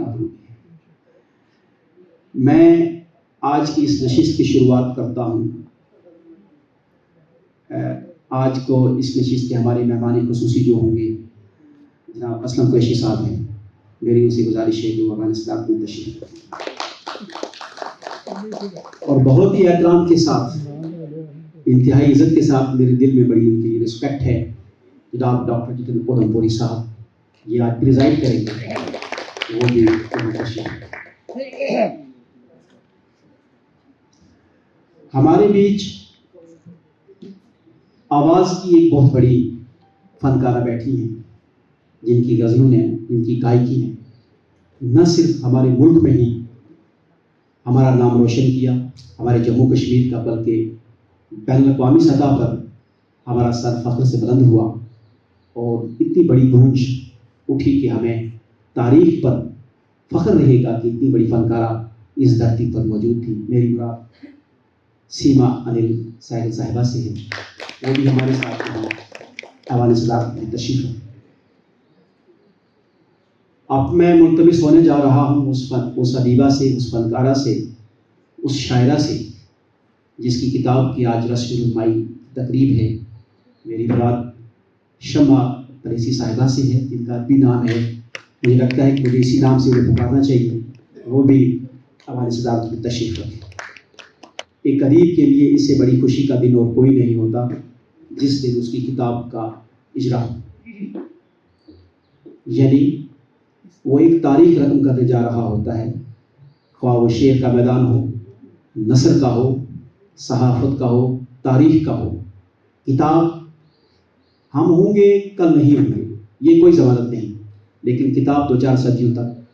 भूलें। मैं आज की इस नशिस्त की शुरुआत करता हूँ। आज को इस नशिस्त के हमारे मेहमान खुसूसी जो होंगे जनाब असलम कुरैशी साहब हैं, मेरी उनसे गुजारिश है कि वो हमारे साथ में तशरीफ और बहुत ही एहतराम के साथ, इंतहाई इज्जत के साथ, मेरे दिल में बड़ी उनकी रिस्पेक्ट है, जनाब डॉक्टर जितिन उधमपुरी साहब ये आज प्रिजाइड करेंगे, वो भी तशरीफ। हमारे बीच आवाज़ की एक बहुत बड़ी फनकारा बैठी हैं, जिनकी गज़लों ने, जिनकी गायकी ने न सिर्फ हमारे मुल्क में ही हमारा नाम रोशन किया, हमारे जम्मू कश्मीर का, बल्कि बैनुल-अक़वामी सतह पर हमारा सर फ़ख्र से बुलंद हुआ और इतनी बड़ी गूंज उठी कि हमें तारीख पर फ़ख्र रहेगा कि इतनी बड़ी फनकारा इस धरती पर मौजूद थी। मेरी मुराद सीमा अनिल साहिल साहिबा से है, वो भी हमारे साथ हवाले सदारत में तशरीफ है। अब मैं मुल्तमिस होने जा रहा हूँ उस अदीबा से, उस फनकारा से, उस शायरा से जिसकी किताब की आज रस्म रुमाई तकरीब है। मेरी मुराद शमा परेसी साहिबा से है, जिनका भी नाम है, मुझे लगता है कि मुझे इसी नाम से उन्हें पुकारना चाहिए, वो भी हवाले सदारत में तशरीफ रखें। एक अदीब के लिए इससे बड़ी खुशी का दिन और कोई नहीं होता जिस दिन उसकी किताब का इजरा हो, यानी वो एक तारीख रकम करने जा रहा होता है, ख्वाह वो शेर का मैदान हो, नसर का हो, सहाफ़त का हो, तारीख का हो। किताब हम होंगे कल नहीं होंगे, ये कोई ज़मानत नहीं, लेकिन किताब 2-4 सदियों तक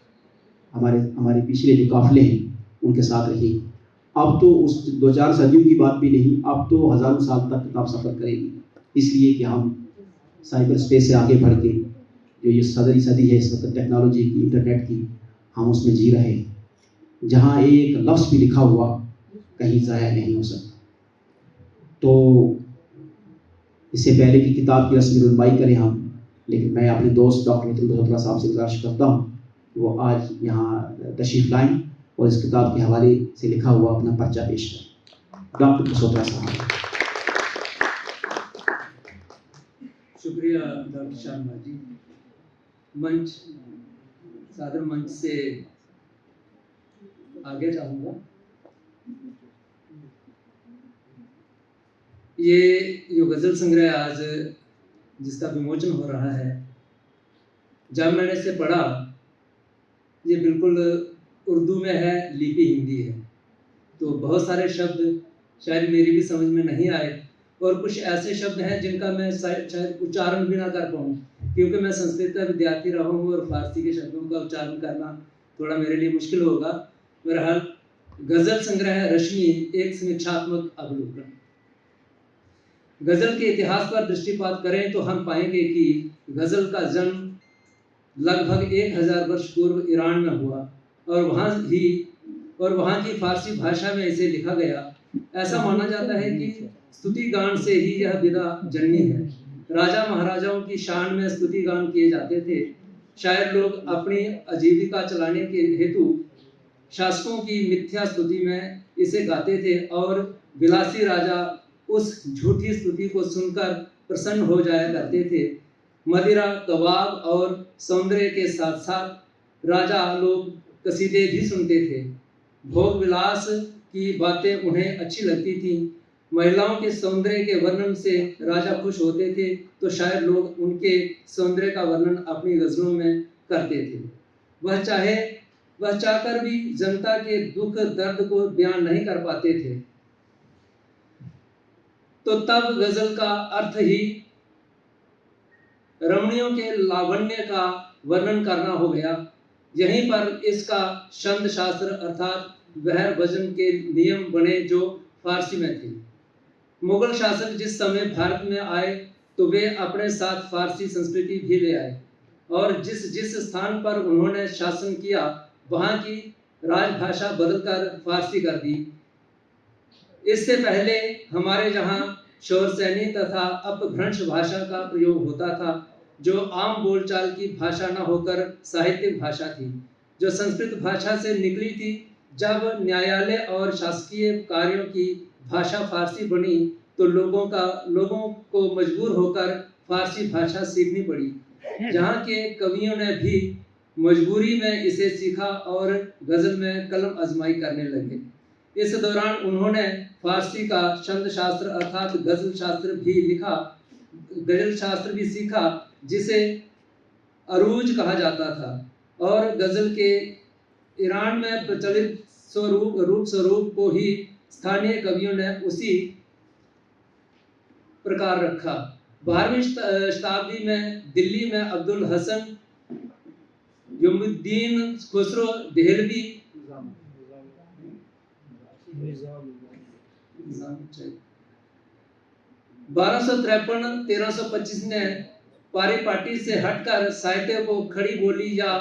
हमारे पिछले जो काफ़िले हैं उनके साथ रही। अब तो उस 2-4 सदियों की बात भी नहीं, अब तो हज़ारों साल तक किताब सफ़र करेगी, इसलिए कि हम साइबर स्पेस से आगे बढ़ के जो ये सदी है इस वक्त टेक्नोलॉजी की, इंटरनेट की, हम उसमें जी रहे हैं, जहाँ एक लफ्ज़ भी लिखा हुआ कहीं ज़ाया नहीं हो सकता। तो इससे पहले कि किताब की रस्मी रुनमाई करें हम, लेकिन मैं अपने दोस्त डॉक्टर जितिन बसोत्रा साहब से गुजारिश करता हूँ वो आज यहाँ तशरीफ़ लाएँ और इस किताब के हवाले से लिखा हुआ अपना पर्चा पेश करें। डॉक्टर बसोत्रा साहब। शुक्रिया डॉक्टर शर्मा जी। मंच, सादर मंच से आगे जाऊंगा। ये जो गज़ल संग्रह आज जिसका विमोचन हो रहा है, जब मैंने इसे पढ़ा, ये बिल्कुल उर्दू में है, लिपि हिंदी है, तो बहुत सारे शब्द शायद मेरी भी समझ में नहीं आए और कुछ ऐसे शब्द हैं जिनका मैं शायद उच्चारण भी ना कर पाऊँ, क्योंकि मैं संस्कृत का विद्यार्थी रहा हूँ और फारसी के शब्दों का उच्चारण करना थोड़ा मेरे लिए मुश्किल होगा। बहरहाल गज़ल संग्रह रश्मि एक समीक्षात्मक अवलोकन। गज़ल के इतिहास पर दृष्टिपात करें तो हम पाएंगे कि गज़ल का जन्म लगभग 1000 वर्ष पूर्व ईरान में हुआ और वहाँ की फारसी भाषा में इसे लिखा गया। ऐसा माना जाता है कि स्तुति गान से ही यह विधा जन्मी है। राजा महाराजाओं की शान में स्तुति गान किए जाते थे। शायर लोग अपनी आजीविका चलाने के हेतु शासकों की मिथ्या स्तुति में इसे गाते थे और विलासी राजा उस झूठी स्तुति को सुनकर प्रसन्न हो जाया करते थे। मदिरा, कबाब और सौंदर्य के साथ साथ राजा लोग कसीदे भी सुनते थे। भोग विलास की बातें उन्हें अच्छी लगती थीं। महिलाओं के सौंदर्य के वर्णन से राजा खुश होते थे, तो शायर लोग उनके सौंदर्य का वर्णन अपनी गज़लों में करते थे। वह चाहकर भी जनता के दुख दर्द को बयान नहीं कर पाते थे, तो तब गज़ल का अर्थ ही रमणियों के लावण्य का वर्णन करना हो गया। यहीं पर इसका छंद शास्त्र अर्थात बहर वजन के नियम बने जो फारसी में थे। मुगल शासक जिस समय भारत में आए तो वे अपने साथ फारसी संस्कृति भी ले आए और जिस स्थान पर उन्होंने शासन किया वहाँ की राजभाषा बदलकर फारसी कर दी। इससे पहले हमारे यहाँ शौरसैनी तथा अपभ्रंश भाषा का प्रयोग होता था, जो आम बोलचाल की भाषा न होकर साहित्यिक भाषा थी। जो संस्कृत भाषा से निकली थी। जब न्यायालय और शासकीय कार्यों की भाषा फारसी बनी तो लोगों को मजबूर होकर फारसी भाषा सीखनी पड़ी। यहाँ के कवियों ने भी मजबूरी में इसे सीखा और गज़ल में कलम आजमाई करने लगे। इस दौरान उन्होंने फारसी का छंद शास्त्र अर्थात गज़ल शास्त्र भी लिखा, गज़ल शास्त्र भी सीखा, जिसे अरूज कहा जाता था। और गज़ल के ईरान में प्रचलित स्वरूप को ही स्थानीय कवियों ने उसी प्रकार रखा। 12वीं शताब्दी में दिल्ली में अब्दुल हसन यमुद्दीन खुसरो देहलवी 1253-1325 ने पारिपाटी से हटकर साहित्य को खड़ी बोली या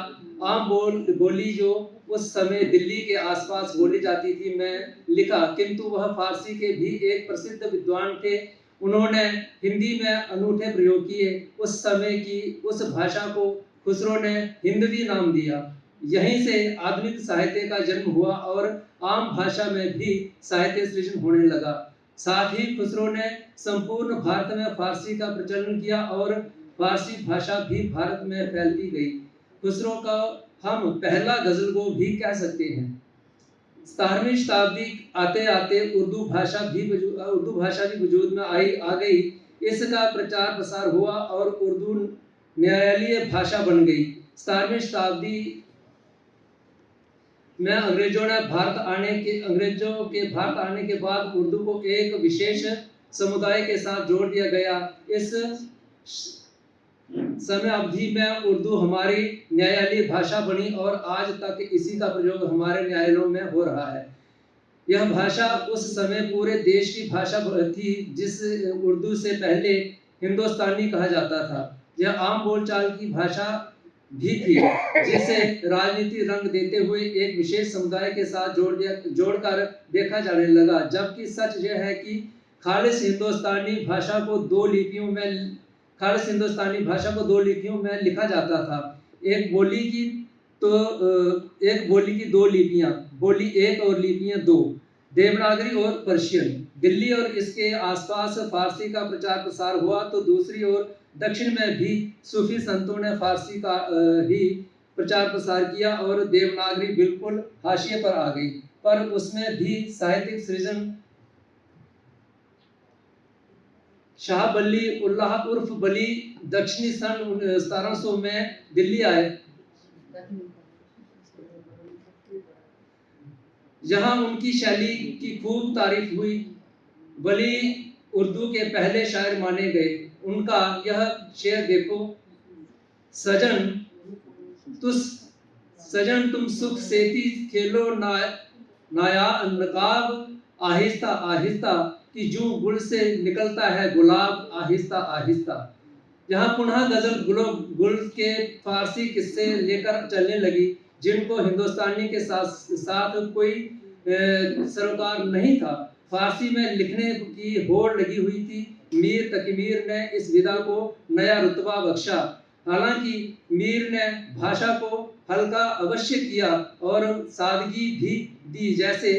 आम बोली जो उस समय दिल्ली के आसपास बोली जाती थी में लिखा, किंतु वह फारसी के भी एक प्रसिद्ध विद्वान थे। उन्होंने हिंदी में अनूठे प्रयोग किए। उस समय की उस भाषा को खुसरो ने हिंदवी नाम दिया। यहीं से आधुनिक साहित्य का जन्म हुआ और आम भाषा में भी साहित्य सृजन होने लगा। साथ ही खुसरो ने संपूर्ण भारत में फारसी का प्रचलन किया और फारसी भाषा भी भारत में फैलती गई। खुसरो का हम पहला गजल को भी कह सकते हैं। 17वीं शताब्दी आते आते उर्दू भाषा भी वजूद में आ गई। इसका प्रचार प्रसार हुआ और उर्दू न्यायालयीय भाषा बन गई। 17वीं शताब्दी में अंग्रेजों के भारत आने के बाद उर्दू को एक विशेष समुदाय के साथ जोड़ दिया गया। इस समय अवधि में उर्दू हमारी न्यायालयीय भाषा बनी और आज तक इसी का प्रयोग हमारे न्यायालयों में हो रहा है। यह भाषा उस समय पूरे देश की भाषा थी, जिस उर्दू से पहले हिंदुस्तानी कहा जाता था। यह आम बोलचाल की भाषा भी थी, जिसे राजनीति रंग देते हुए एक विशेष समुदाय के साथ जोड़कर देखा जाने लगा। जबकि सच यह है कि खालिस हिंदुस्तानी भाषा को दो लिपियों में लिखा जाता था। एक बोली की दो लिपियां, बोली एक और लिपियां दो, देवनागरी और पर्शियन। दिल्ली और इसके आसपास फारसी का प्रचार प्रसार हुआ तो दूसरी ओर दक्षिण में भी सूफी संतों ने फारसी का ही प्रचार प्रसार किया और देवनागरी बिल्कुल हाशिए पर आ गई। पर उसमें भी साहित्यिक सृजन शाह बली उल्लाह उर्फ बली दक्षिणी सन 1700 में दिल्ली आए। यहाँ उनकी शैली की खूब तारीफ हुई। बली उर्दू के पहले शायर माने गए। उनका यह शेर देखो, सजन तुम सुख सेती खेलो नाया नकाब आहिस्ता आहिस्ता कि जूं गुल से निकलता है गुलाब आहिस्ता आहिस्ता। यहाँ पुनः गजल गुल के फारसी किस्से लेकर चलने लगी, जिनको हिंदुस्तानी के साथ कोई सरोकार नहीं था। फारसी में लिखने की होड़ लगी हुई थी। मीर तकीमीर ने इस विधा को नया रुतबा बख्शा। हालांकि मीर ने भाषा को हल्का अवश्य किया और सादगी भी दी, जैसे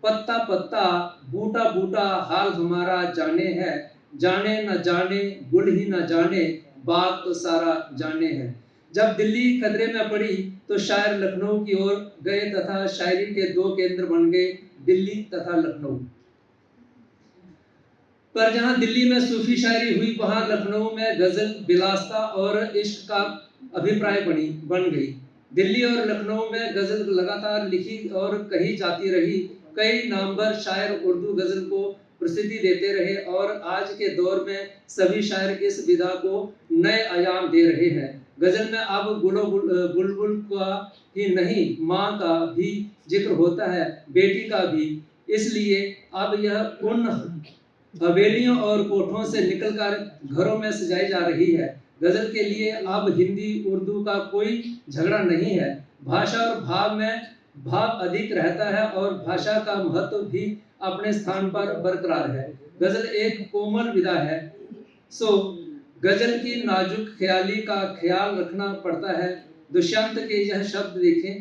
पत्ता पत्ता बूटा बूटा हाल हमारा जाने है, जाने न जाने गुल ही न जाने बाग तो सारा जाने है। जब दिल्ली खतरे में पड़ी तो शायर लखनऊ की ओर गए तथा शायरी के दो केंद्र बन गए, दिल्ली तथा लखनऊ। पर जहां दिल्ली में सूफी शायरी हुई, वहां लखनऊ में गजल विलासता और इश्क का अभिप्राय बन गई। दिल्ली और लखनऊ में गजल लगातार लिखी और कही जाती रही। कई नामवर शायर उर्दू गजल को प्रसिद्धि देते रहे और आज के दौर में सभी शायर इस विधा को नए आयाम दे रहे हैं। गजल में अब बुलबुल का ही नहीं, माँ का भी जिक्र होता है, बेटी का भी। इसलिए अब यह उन हवेलियों और कोठों से निकलकर घरों में सजाई जा रही है। गजल के लिए अब हिंदी उर्दू का कोई झगड़ा नहीं है। भाषा और भाव में भाव अधिक रहता है और भाषा का महत्व भी अपने स्थान पर बरकरार है। गजल एक कोमल विधा है, सो गजल की नाजुक ख्याली का ख्याल रखना पड़ता है। दुष्यंत के यह शब्द देखें,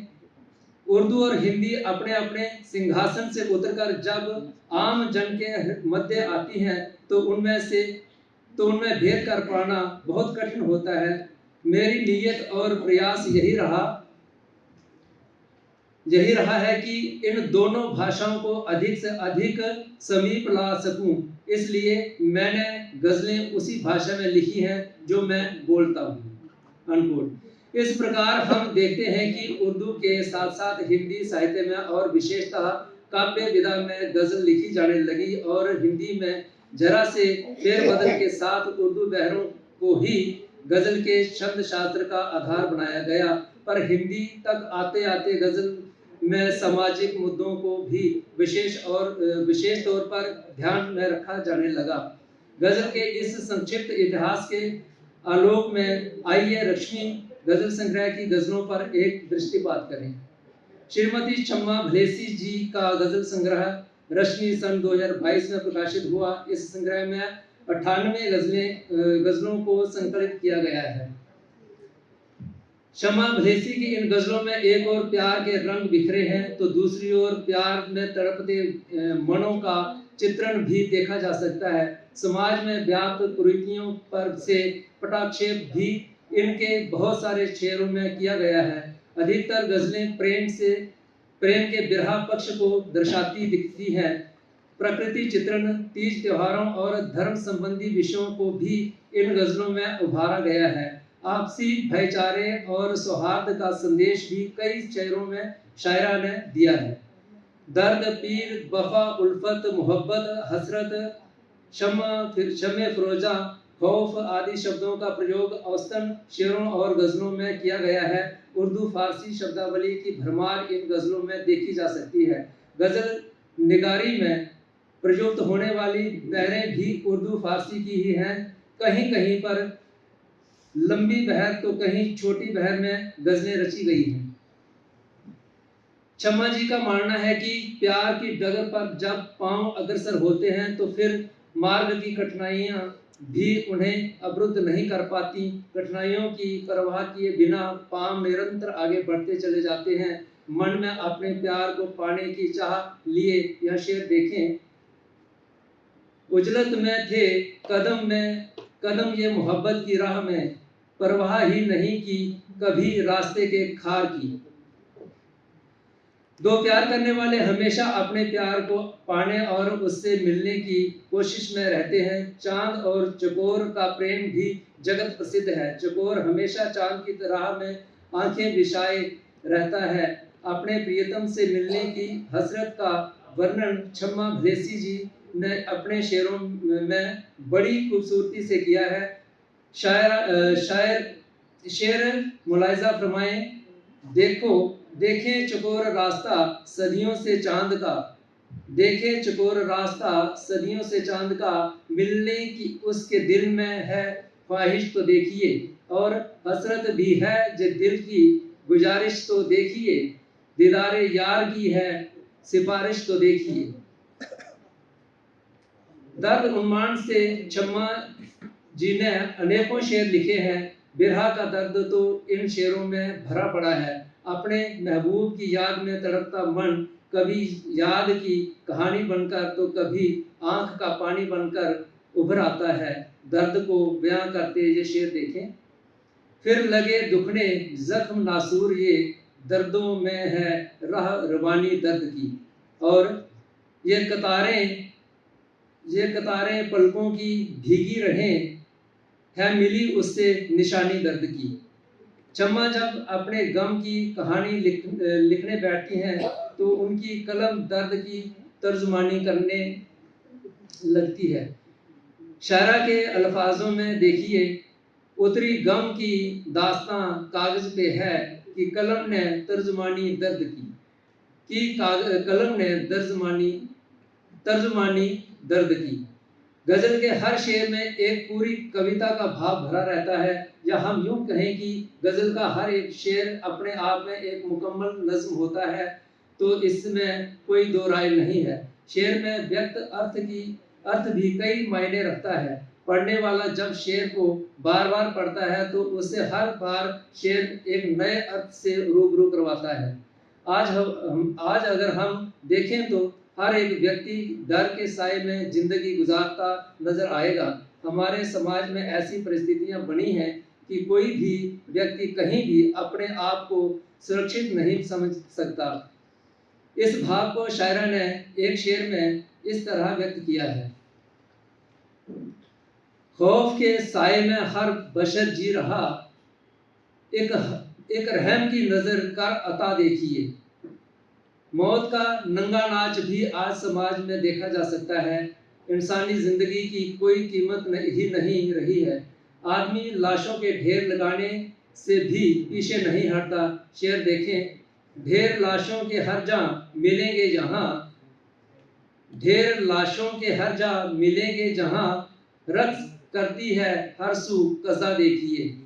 उर्दू और हिंदी अपने अपने सिंहासन से उतरकर जब आम जन के मध्य आती हैं तो उनमें भेद कर पाना बहुत कठिन होता है। मेरी नीयत और प्रयास यही रहा है कि इन दोनों भाषाओं को अधिक से अधिक समीप ला सकूं, इसलिए मैंने गजलें उसी भाषा में लिखी हैं जो मैं बोलता हूं। अनकोट। इस प्रकार हम देखते हैं कि उर्दू के साथ साथ हिंदी साहित्य में और विशेषतः काव्य विधा में गजल लिखी जाने लगी और हिंदी में जरा से फेरबदल के साथ उर्दू बहरों को ही गजल के शब्द शास्त्र का आधार बनाया गया, पर हिंदी तक आते आते गजल में सामाजिक मुद्दों को भी विशेष तौर पर ध्यान में रखा जाने लगा। गजल के इस संक्षिप्त इतिहास के आलोक में आइए रश्मि गजल संग्रह की गजलों पर एक दृष्टिपात करें। श्रीमती छम्मा भलेसी जी का गजल संग्रह रश्मि सन 2022 में प्रकाशित हुआ। इस संग्रह में 98 गजलों को संकलित किया गया है। शम्मा भलेसी की इन गजलों में एक ओर प्यार के रंग बिखरे हैं तो दूसरी ओर प्यार में तड़पते मनों का चित्रण भी देखा जा सकता है। समाज में व्याप्त कुरीतियों पर से पटाक्षेप भी इनके बहुत सारे शेरों में किया गया है। अधिकतर गजलें प्रेम के बिरहा पक्ष को दर्शाती दिखती हैं। प्रकृति चित्रण, तीज त्योहारों और धर्म संबंधी विषयों को भी इन गजलों में उभारा गया है। आपसी भाईचारे और सौहार्द का संदेश भी कई शेरों में शायरा ने दिया है। दर्द, पीर, वफा, उल्फत, मोहब्बत, हसरत, शमे फरोजा, खौफ आदि शब्दों का प्रयोग औसतन शेरों और गजलों में किया गया है। उर्दू फारसी शब्दावली की भरमार इन गजलों में देखी जा सकती है। गजल निगारी में प्रयुक्त होने वाली बहरें भी उर्दू फारसी की ही हैं। कहीं कहीं पर लंबी बहर तो कहीं छोटी बहर में गजलें रची गई हैं। छम्मा जी का मानना है कि प्यार की डगर पर जब पांव अग्रसर होते हैं तो फिर मार्ग की कठिनाइयां भी उन्हें अवरुद्ध नहीं कर पाती। कठिनाइयों की परवाह किए बिना पांव निरंतर आगे बढ़ते चले जाते हैं। मन में अपने प्यार को पाने की चाह लिए यह शेर देखें। उजलत में थे कदम ये मोहब्बत की राह में, परवाह ही नहीं की कभी रास्ते के खार की। दो प्यार करने वाले हमेशा अपने प्यार को पाने और उससे मिलने की कोशिश में रहते हैं। चांद और चकोर का प्रेम भी जगत प्रसिद्ध है। चकोर हमेशा चांद की राह में आंखें बिछाए रहता है। अपने प्रियतम से मिलने की हसरत का वर्णन छम्मा भलेसी जी ने अपने शेरों में बड़ी खूबसूरती से किया है। शेर मुलाहिजा फरमाएं, देखें चकोर रास्ता सदियों से चांद का, देखें चकोर रास्ता सदियों से चांद का, मिलने की उसके दिल में है ख्वाहिश तो देखिए, और हसरत भी है जो दिल की गुजारिश तो देखिए, दीदारे यार की है सिफारिश तो देखिए। दर्द उन्मान से छम्मा जी ने अनेकों शेर लिखे हैं। बिरहा का दर्द तो इन शेरों में भरा पड़ा है। अपने महबूब की याद में तड़पता मन कभी याद की कहानी बनकर तो कभी आंख का पानी बनकर उभर आता है। दर्द को बयां करते ये शेर देखें। फिर लगे दुखने जख्म नासूर ये, दर्दों में है राह रवानी दर्द की, और ये कतारें पलकों की भीगी रहें, है मिली उससे निशानी दर्द की। छम्मा जब अपने गम की कहानी लिखने बैठती हैं तो उनकी कलम दर्द की तर्जुमानी करने लगती है। शायरा के अल्फाजों में देखिए, उतरी गम की दास्तां कागज पे है कि कलम ने तर्जुमानी दर्द की कलम ने तर्जुमानी दर्द की। गजल के हर शेर में एक पूरी कविता का भाव भरा रहता है, या हम यूं कहें कि गजल का हर एक शेर अपने आप में एक मुकम्मल नज्म होता है, तो इसमें कोई दो राय नहीं है। शेर में व्यक्त अर्थ भी कई मायने रखता है। पढ़ने वाला जब शेर को बार बार पढ़ता है तो उससे हर बार शेर एक नए अर्थ से रूबरू करवाता है। आज अगर हम देखें तो हर एक व्यक्ति डर के साए में जिंदगी गुजारता नजर आएगा। हमारे समाज में ऐसी परिस्थितियां बनी हैं कि कोई भी व्यक्ति कहीं भी अपने आप को सुरक्षित नहीं समझ सकता। इस भाव को शायरा ने एक शेर में इस तरह व्यक्त किया है। खौफ के साए में हर बशर जी रहा, एक रहम की नजर कर अता देखिए। मौत का नंगा नाच भी आज समाज में देखा जा सकता है। इंसानी जिंदगी की कोई कीमत ही नहीं रही है। आदमी लाशों के ढेर लगाने से भी पीछे नहीं हटता। शेर देखें, ढेर लाशों के हर जहाँ मिलेंगे जहाँ, ढेर लाशों के हर जहाँ मिलेंगे जहाँ, रक्स करती है हर सू कज़ा देखिए।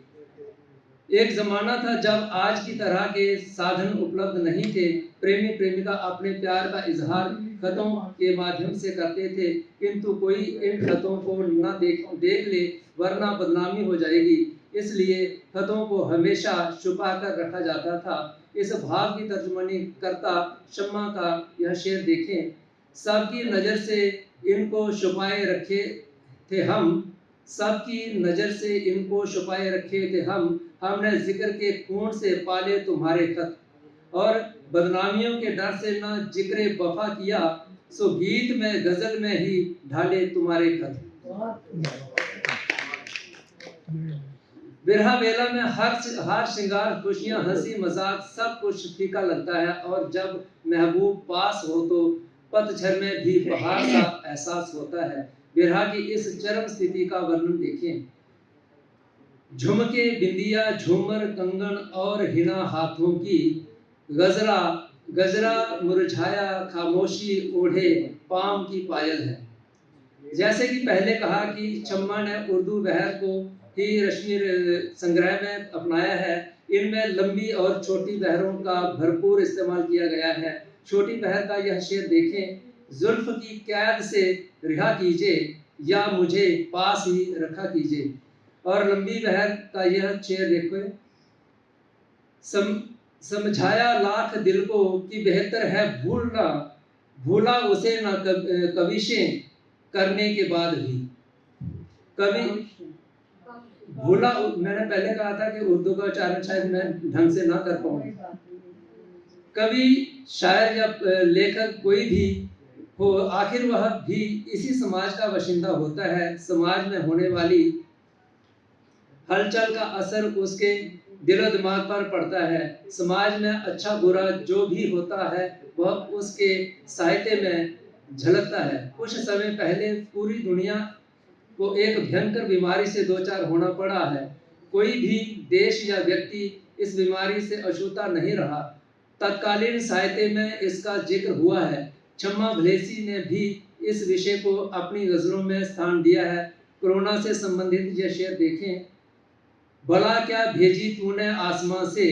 एक जमाना था जब आज की तरह के साधन उपलब्ध नहीं थे। प्रेमी प्रेमिका अपने प्यार का इजहार खतों के माध्यम से करते थे, किंतु कोई इन खतों को न देख ले वरना बदनामी हो जाएगी, इसलिए खतों को हमेशा छुपा कर रखा जाता था। इस भाव की तर्जुमानी करता शम्मा का यह शेर देखें। सबकी नज़र से इनको छुपाए रखे थे हम, सबकी नज़र से इनको छुपाए रखे थे हमने जिक्र के खून से पाले तुम्हारे खत, और बदनामियों के डर से न जिक्र वफा किया, सो गीत में गजल में ही ढाले तुम्हारे खत। बिरहा बेला में हर श्रृंगार, खुशियां, हंसी मजाक सब कुछ फीका लगता है, और जब महबूब पास हो तो पतझड़ में भी बहार का एहसास होता है। बिरहा की इस चरम स्थिति का वर्णन देखें। झुमके, बिंदिया, झूमर, कंगन और हिना हाथों की, गजरा गजरा मुरझाया, खामोशी ओढ़े पाम की पायल है। जैसे कि पहले कहा कि चम्मा ने उर्दू बहर को ही रश्मि संग्रह में अपनाया है। इनमें लंबी और छोटी बहरों का भरपूर इस्तेमाल किया गया है। छोटी बहर का यह शेर देखें, जुल्फ की कैद से रिहा कीजिए या मुझे पास ही रखा कीजिए। और लंबी बहर का यह शेर देखो, समझाया लाख दिल को कि बेहतर है भूलना, भूला उसे ना कविशें करने के बाद भी। कभी भूला, मैंने पहले कहा था कि उर्दू का उच्चारण शायद मैं ढंग से ना कर पाऊँ। कवि, शायर या लेखक कोई भी हो, आखिर वह भी इसी समाज का बाशिंदा होता है। समाज में होने वाली हलचल का असर उसके दिलो दिमाग पर पड़ता है। समाज में अच्छा बुरा जो भी होता है वह उसके साहित्य में झलकता है। कुछ समय पहले पूरी दुनिया को एक भयंकर बीमारी से दो चार होना पड़ा है। कोई भी देश या व्यक्ति इस बीमारी से अछूता नहीं रहा। तत्कालीन साहित्य में इसका जिक्र हुआ है। छम्मा भलेसी ने भी इस विषय को अपनी गजलों में स्थान दिया है। कोरोना से संबंधित यह शेर देखें, भला क्या भेजी तूने आसमां से,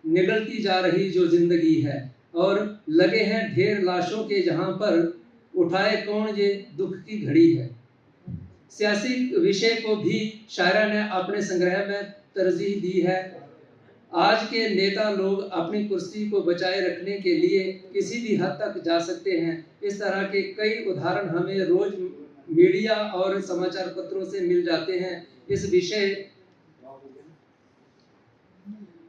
निगलती जा रही जो जिंदगी है, और लगे हैं ढेर लाशों के जहां पर, उठाए कौन ये दुख की घड़ी है। सियासी विषय को भी शायरा ने अपने संग्रह में तरजीह दी है। आज के नेता लोग अपनी कुर्सी को बचाए रखने के लिए किसी भी हद तक जा सकते हैं। इस तरह के कई उदाहरण हमें रोज मीडिया और समाचार पत्रों से मिल जाते हैं। इस विषय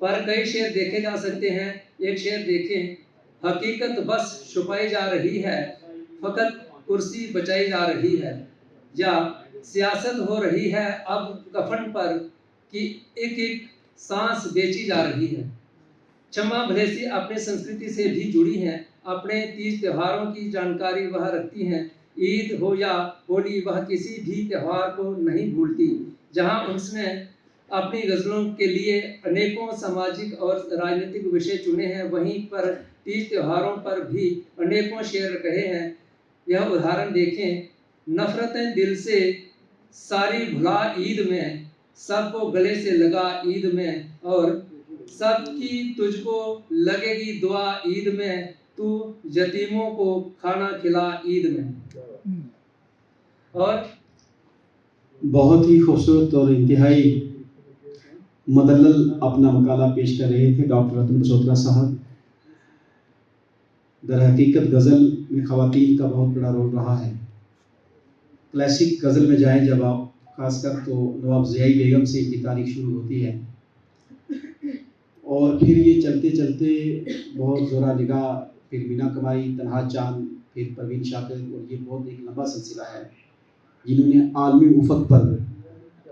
पर कई शेर देखे जा सकते हैं। एक शेर देखें, हकीकत बस छुपाई जा रही है, फकत कुर्सी बचाई जा रही है, या सियासत हो रही है अब कफन पर कि एक एक सांस बेची जा रही है। छम्मा भलेसी अपनी संस्कृति से भी जुड़ी हैं। अपने तीज त्योहारों की जानकारी वह रखती हैं। ईद हो या होली, वह किसी भी त्योहार को नहीं भूलती। जहां उसने अपनी गजलों के लिए अनेकों सामाजिक और राजनीतिक विषय चुने हैं, वहीं पर तीज त्योहारों पर भी अनेकों शेर कहे हैं। यह उदाहरण देखें, नफरतें दिल से सारी भुला ईद में, सबको गले से लगा ईद में, और सबकी तुझको लगेगी दुआ ईद में, तू यतीमों को खाना खिला ईद में। और बहुत ही खूबसूरत और इंतहाई मदल्लल अपना मकाला पेश कर रहे थे डॉक्टर रतन बसोत्रा साहब। दर हकीकत गज़ल में ख़वातीन का बहुत बड़ा रोल रहा है। क्लासिक गज़ल में जाएं जब आप, ख़ासकर तो नवाब ज़ियाई बेगम से इनकी तारीख शुरू होती है और फिर ये चलते चलते बहुत ज़ोरा निगाह, फिर मीना कुमारी, तन्हा चांद, फिर परवीन शाकिर, और ये बहुत एक लंबा सिलसिला है जिन्होंने आलमी उफ़क़ पर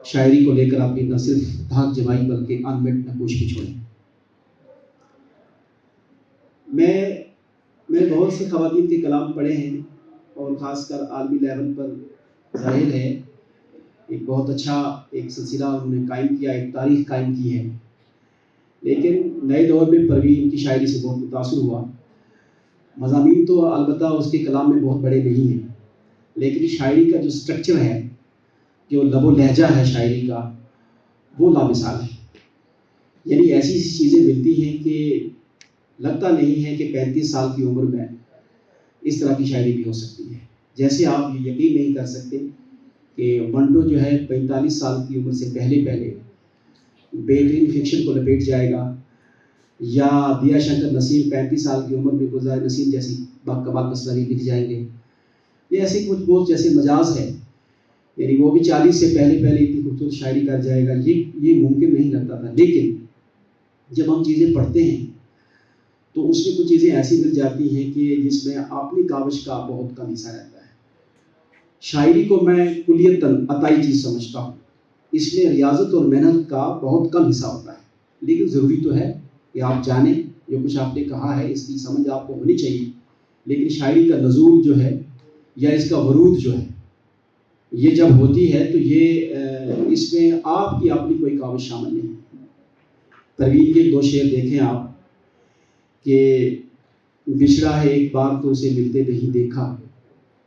शायरी को लेकर अपनी न सिर्फ धाक जमाई बल्कि अनमिट नकूश भी छोड़े। मैंने बहुत से ख़वातीन के कलाम पढ़े हैं और ख़ासकर आलमी लेवल पर ज़ाहिर है एक बहुत अच्छा एक सिलसिला उन्होंने कायम किया, एक तारीख़ कायम की है। लेकिन नए दौर में परवीन की शायरी से बहुत मुतासर हुआ। मज़ामीन तो अलबत्ता उसके कलाम में बहुत बड़े नहीं हैं, लेकिन शायरी का जो स्ट्रक्चर है, जो लबो लहजा है शायरी का, वो लामिसाल है। यानी ऐसी ऐसी चीज़ें मिलती हैं कि लगता नहीं है कि 35 साल की उम्र में इस तरह की शायरी भी हो सकती है। जैसे आप ये यकीन नहीं कर सकते कि मंटो जो है 45 साल की उम्र से पहले बेहतरीन फिक्शन को लपेट जाएगा, या दिया शंकर नसीम 35 साल की उम्र में गुलजार नसीम जैसी बाकमाल मसनवी लिख जाएंगे। ये ऐसे कुछ बहुत जैसे मजाज है, यानी वो भी 40 से पहले इतनी खूबसूरत शायरी कर जाएगा, ये मुमकिन नहीं लगता था। लेकिन जब हम चीज़ें पढ़ते हैं तो उसमें कुछ चीज़ें ऐसी मिल जाती हैं कि जिसमें अपनी काविश का बहुत कम हिस्सा रहता है। शायरी को मैं कुलियतन अताई चीज़ समझता हूँ, इसमें रियाजत और मेहनत का बहुत कम हिस्सा होता है। लेकिन ज़रूरी तो है कि आप जानें, जो कुछ आपने कहा है इसकी समझ आपको होनी चाहिए। लेकिन शायरी का नज़ूल जो है या इसका वरूद जो है, ये जब होती है तो ये इसमें आपकी अपनी कोई काविश शामिल नहीं है। परवीन के 2 शेर देखें आप कि बिछड़ा है एक बार तो उसे मिलते नहीं देखा,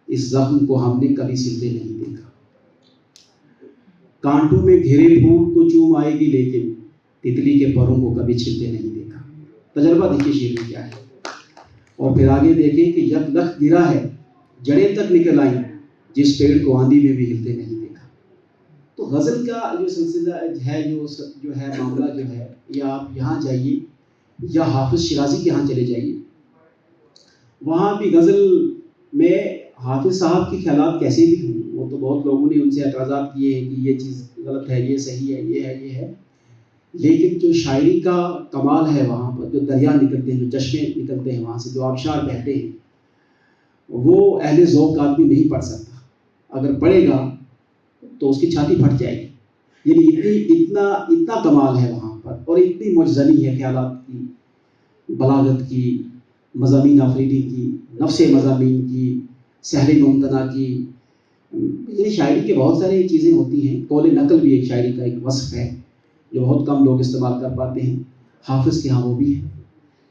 इस ज़ख्म को हमने कभी सिलते नहीं देखा। कांटों में घिरे फूल को चूम आएगी लेकिन तितली के परों को कभी छिलते नहीं देखा। तजर्बा देखिए शेर में क्या है। और फिर आगे देखें कि यक लख गिरा है जड़ें तक निकल आई, जिस पेड़ को आंधी में भी हिलते नहीं देखा। तो गज़ल का जो सिलसिला है, जो है मामला जो है, या आप यहाँ जाइए या हाफिज़ शिराज़ी के यहाँ चले जाइए, वहाँ भी गज़ल में हाफिज़ साहब के ख्यालात कैसे भी हों, वो तो बहुत लोगों ने उनसे एतराज़ात किए हैं कि ये चीज़ गलत है, ये सही है, ये है, ये है। लेकिन जो शायरी का कमाल है वहाँ पर, जो दरिया निकलते हैं, जो चश्मे निकलते हैं वहाँ से, जो आबशार बहते हैं, वो अहले ज़ौक़ आदमी नहीं पढ़ सकता। अगर पढ़ेगा तो उसकी छाती फट जाएगी। यानी इतना कमाल है वहाँ पर, और इतनी मुजज़नी है ख्यालात की, बलागत की, मज़ामीन आफरीदी की, नफ्से मज़ामीन की, सहरे मुमतना की। ये शायरी के बहुत सारी चीज़ें होती हैं। कौल नकल भी एक शायरी का एक वस्फ़ है जो बहुत कम लोग इस्तेमाल कर पाते हैं। हाफिज़ के यहाँ वो भी है,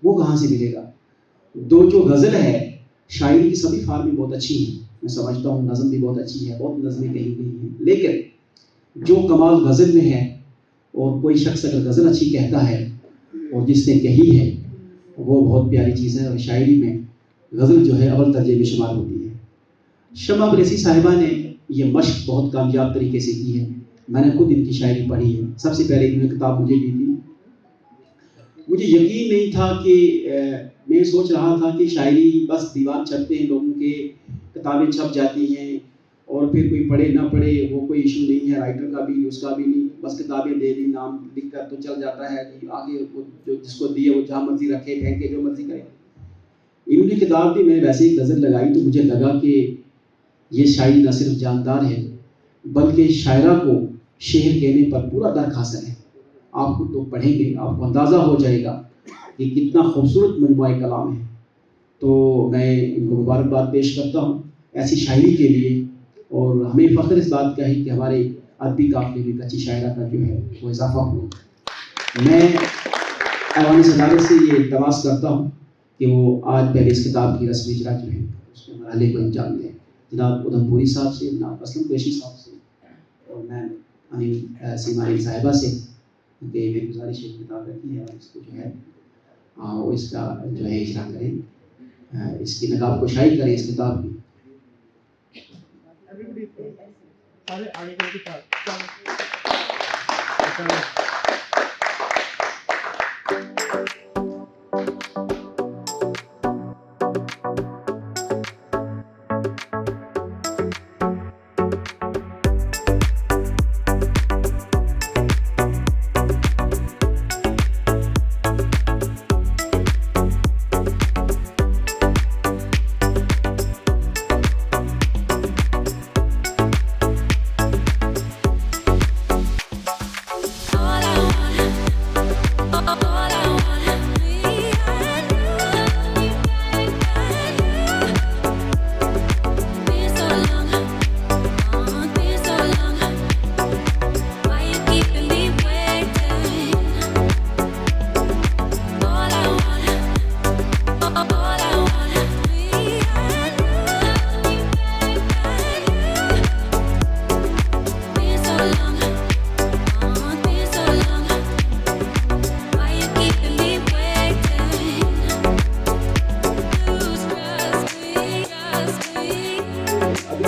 वो कहाँ से मिलेगा। जो गज़ल है, शायरी की सभी फार्में बहुत अच्छी हैं, मैं समझता हूँ नज़म भी बहुत अच्छी है, बहुत नज़में कही गई हैं, लेकिन जो कमाल गज़ल में है, और कोई शख्स अगर गज़ल अच्छी कहता है और जिसने कही है, वो बहुत प्यारी चीज़ है। और शायरी में गज़ल जो है अव्वल दर्जे में शुमार होती है। शमा बरेसी साहिबा ने ये मश्क बहुत कामयाब तरीके से की है। मैंने खुद इनकी शायरी पढ़ी है। सबसे पहले इन्होंने किताब मुझे दी थी। मुझे यकीन नहीं था कि मैं सोच रहा था कि शायरी बस दीवान छपते हैं लोगों के, किताबें छप जाती हैं और फिर कोई पढ़े ना पढ़े वो कोई इशू नहीं है, राइटर का भी उसका भी नहीं, बस किताबें दे दी, नाम लिख कर तो चल जाता है कि आगे वो जो जिसको दिए वो जहाँ मर्जी रखे, फेंके, जो मर्जी करे। इन्होंने किताब दी, मैंने वैसे ही नज़र लगाई तो मुझे लगा कि ये शायरी न सिर्फ जानदार है बल्कि शायरा को शेर कहने पर पूरा दर्क हासिल है। आपको तो पढ़ेंगे आपको अंदाज़ा हो जाएगा कि कितना खूबसूरत मजमूआ कलाम है। तो मैं इनको मुबारकबाद पेश करता हूँ ऐसी शायरी के लिए, और हमें फ़ख्र इस बात का है कि हमारे अदबी काफ़िले में कच्ची शायरा का जो है वो इजाफा हो। मैं ऐवान सदारत से ये इल्तमास करता हूँ कि वो आज पहले इस किताब की रस्म इजरा जो है उसके मरहले को अंजाम दें। जनाब उधमपुरी साहब से, जनाब असलम कुरैशी साहब से, और मैं अमीन सीमा साहिबा से कि मेरी गुजारिश है किताब रखी है और इसको जो है वो इसका जो है इजरा करें, इसकी नकाब कुशाई करें इस किताब की। सारे आगे के साथ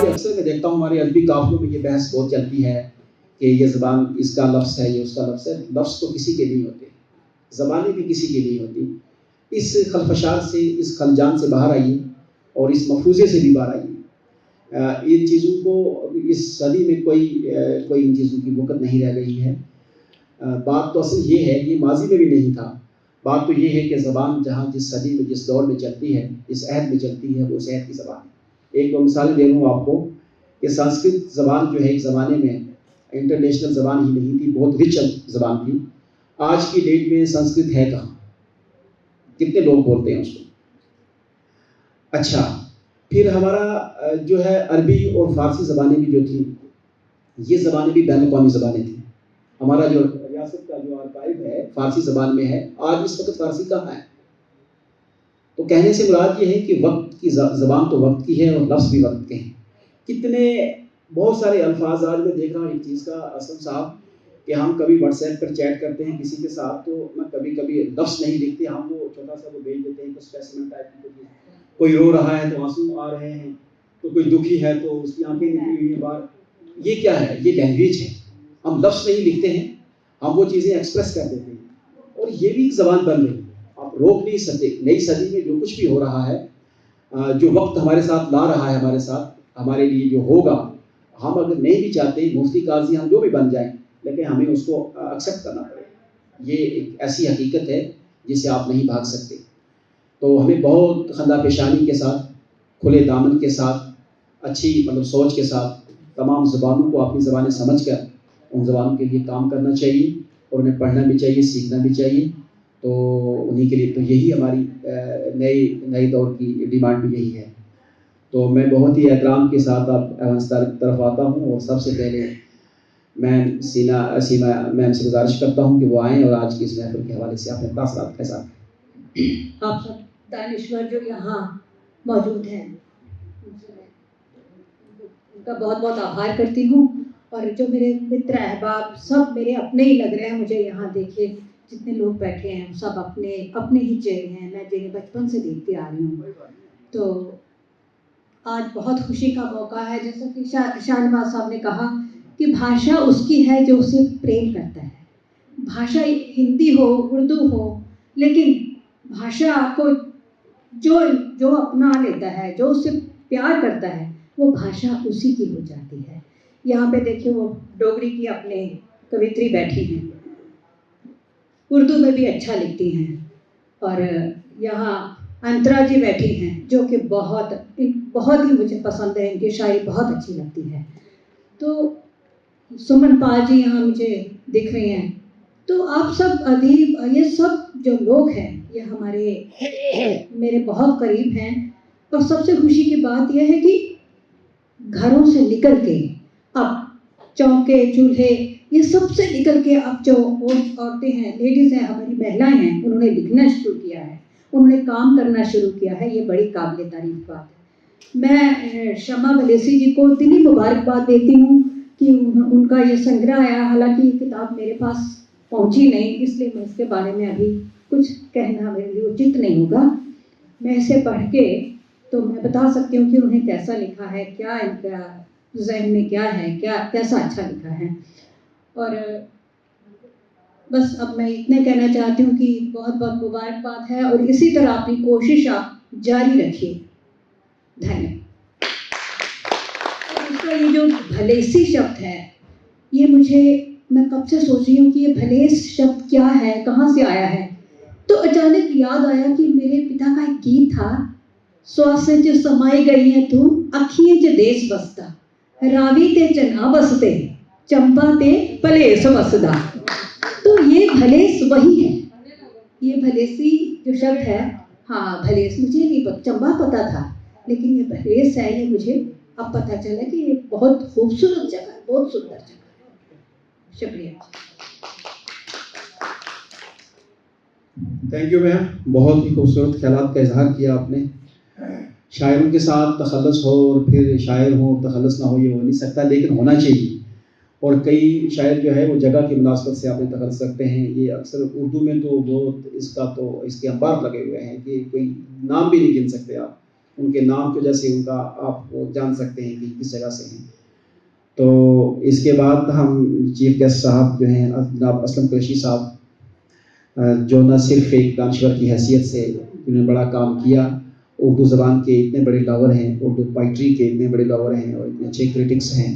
अक्सर मैं देखता हूँ हमारे अरबी काफिलों में ये बहस बहुत चलती है कि ये ज़बान इसका लफ्ज़ है, ये उसका लफ्ज़ है। लफ्ज़ तो किसी के नहीं होते, ज़बानें भी किसी की नहीं होती। इस खलफशार से, इस खलजान से बाहर आइए और इस मफरूज़े से भी बाहर आइए। इन चीज़ों को इस सदी में कोई इन चीज़ों की वक़्त नहीं रह गई है। बात तो असल ये है, ये माजी में भी नहीं था। बात तो ये है कि ज़बान जहाँ जिस सदी में, जिस दौर में चलती है, जिस अहद में चलती है, वो उस अहद की ज़बान है। एक दो मिसाल दे दूँ आपको कि संस्कृत ज़बान जो है एक ज़माने में इंटरनेशनल ज़बान ही नहीं थी, बहुत रिच ज़बान थी। आज की डेट में संस्कृत है कहाँ? कितने लोग बोलते हैं उसको? अच्छा, फिर हमारा जो है अरबी और फ़ारसी ज़बानें भी जो थी, ये ज़बानें भी बैन-अक़वामी ज़बानें थी। हमारा जो रियासत का जो आर्काइव है फ़ारसी ज़बान में है। आज इस वक्त फ़ारसी कहाँ है? तो कहने से मुराद ये है कि वक्त की ज़बान तो वक्त की है और लफ्ज़ भी वक्त के हैं। कितने बहुत सारे अल्फाज आज मैं देख रहा हूँ एक चीज़ का असम साहब कि हम कभी व्हाट्सएप पर चैट करते हैं किसी के साथ, तो मैं कभी लफ्ज़ नहीं लिखते, हम वो छोटा सा वो भेज देते हैं, कुछ स्पेसिमेंट टाइप की। कोई रो रहा है तो आंसू आ रहे हैं, तो कोई दुखी है तो उसकी आंखें निकली हुई हैं बाहर। ये क्या है? ये लैंग्वेज है। हम लफ्ज़ नहीं लिखते हैं, हम वो चीज़ें एक्सप्रेस कर देते हैं और ये भी एक ज़बान बन रही है। आप रोक नहीं सकते। नई सदी में जो कुछ भी हो रहा है, जो वक्त हमारे साथ ला रहा है, हमारे साथ हमारे लिए जो होगा, हम अगर नहीं भी चाहते, मुफ्ती काजी हम जो भी बन जाएं, लेकिन हमें उसको एक्सेप्ट करना पड़ेगा। ये एक ऐसी हकीकत है जिससे आप नहीं भाग सकते। तो हमें बहुत खंदा पेशानी के साथ, खुले दामन के साथ, अच्छी मतलब सोच के साथ तमाम ज़बानों को अपनी ज़बानें समझकर उन ज़बानों के लिए काम करना चाहिए और उन्हें पढ़ना भी चाहिए, सीखना भी चाहिए। तो उन्हीं के लिए तो यही हमारी नई दौर की डिमांड भी यही है। तो मैं बहुत ही एहतराम के साथ अब अफगानिस्तान की तरफ आता हूँ और सबसे पहले मैं सीमा मैम से गुजारिश करता हूँ कि वो आएँ और आज की इस महफिल के हवाले से अपने तासरात के साथ। आप सब दानिश्वर जो यहाँ मौजूद हैं, उनका बहुत बहुत आभार करती हूँ। और जो मेरे मित्र अहबाब सब मेरे अपने ही लग रहे हैं मुझे। यहाँ देखिए जितने लोग बैठे हैं सब अपने ही चेहरे हैं, मैं जिन्हें बचपन से देखती आ रही हूँ। तो आज बहुत खुशी का मौका है। जैसा कि शाहनवाज साहब ने कहा कि भाषा उसकी है जो उसे प्रेम करता है। भाषा हिंदी हो, उर्दू हो, लेकिन भाषा को जो अपना लेता है, जो उससे प्यार करता है, वो भाषा उसी की हो जाती है। यहाँ पे देखिए वो डोगरी की अपने कवित्री बैठी हैं, उर्दू में भी अच्छा लिखती हैं। और यहाँ अंतरा जी बैठी हैं जो कि बहुत ही मुझे पसंद है, इनकी शायरी बहुत अच्छी लगती है। तो सुमन पाल जी यहाँ मुझे दिख रही हैं। तो आप सब अदीब, ये सब जो लोग हैं ये मेरे बहुत करीब हैं। और सबसे खुशी की बात यह है कि घरों से निकल के अब चौके चूल्हे ये सबसे निकल के अब जो औरतें हैं, लेडीज़ हैं, हमारी महिलाएं हैं, उन्होंने लिखना शुरू किया है, उन्होंने काम करना शुरू किया है। ये बड़ी काबिल तारीफ बात है। मैं शमा बलेसी जी को दिली मुबारकबाद देती हूँ कि उनका ये संग्रह आया। हालांकि ये किताब मेरे पास पहुँची नहीं, इसलिए मैं इसके बारे में अभी कुछ कहना मेरे लिए उचित नहीं होगा। मैं इसे पढ़ के तो मैं बता सकती हूँ कि उन्हें कैसा लिखा है, क्या इनका जहन में क्या है, क्या कैसा अच्छा लिखा है। और बस अब मैं इतने कहना चाहती हूँ कि बहुत बहुत मुबारकबाद है और इसी तरह अपनी कोशिश आप जारी रखिए। धन्यवाद। और उसका ये जो भलेसी शब्द है, ये मैं कब से सोच रही हूँ कि ये भलेस शब्द क्या है, कहाँ से आया है। तो अचानक याद आया कि मेरे पिता का एक गीत था, स्वासे च समाई गई है तू अखिए च देश बसता, रावी ते चना बसते, चंपा ते भलेस बसदा। तो ये भलेस वही है, ये भलेसी जो शब्द है। हाँ, भलेस मुझे नहीं चंबा पता था, लेकिन ये भलेस है, ये मुझे अब पता चला कि ये बहुत खूबसूरत जगह है, बहुत सुंदर जगह है। शुक्रिया। थैंक यू मैम, बहुत ही खूबसूरत ख्यालात का इजहार किया आपने। शायरों के साथ तखल्लुस हो और फिर शायर हो तखल्लुस ना हो, ये हो नहीं सकता, लेकिन होना चाहिए। और कई शायर जो है वो जगह की मुनासबत से आपने तखल्लुस रखते हैं। ये अक्सर उर्दू में तो बहुत इसके अंबार लगे हुए हैं कि कोई नाम भी नहीं गिन सकते आप, उनके नाम की वजह से उनका आप वो जान सकते हैं कि किस जगह से हैं। तो इसके बाद हम चीफ गेस्ट साहब जो हैं जनाब असलम कुरैशी साहब, जो न सिर्फ एक दानश्वर की हैसियत से उन्होंने बड़ा काम किया, उर्दू ज़बान के इतने बड़े लवर हैं, उर्दू पोइट्री के इतने बड़े लवर हैं और इतने अच्छे क्रिटिक्स हैं,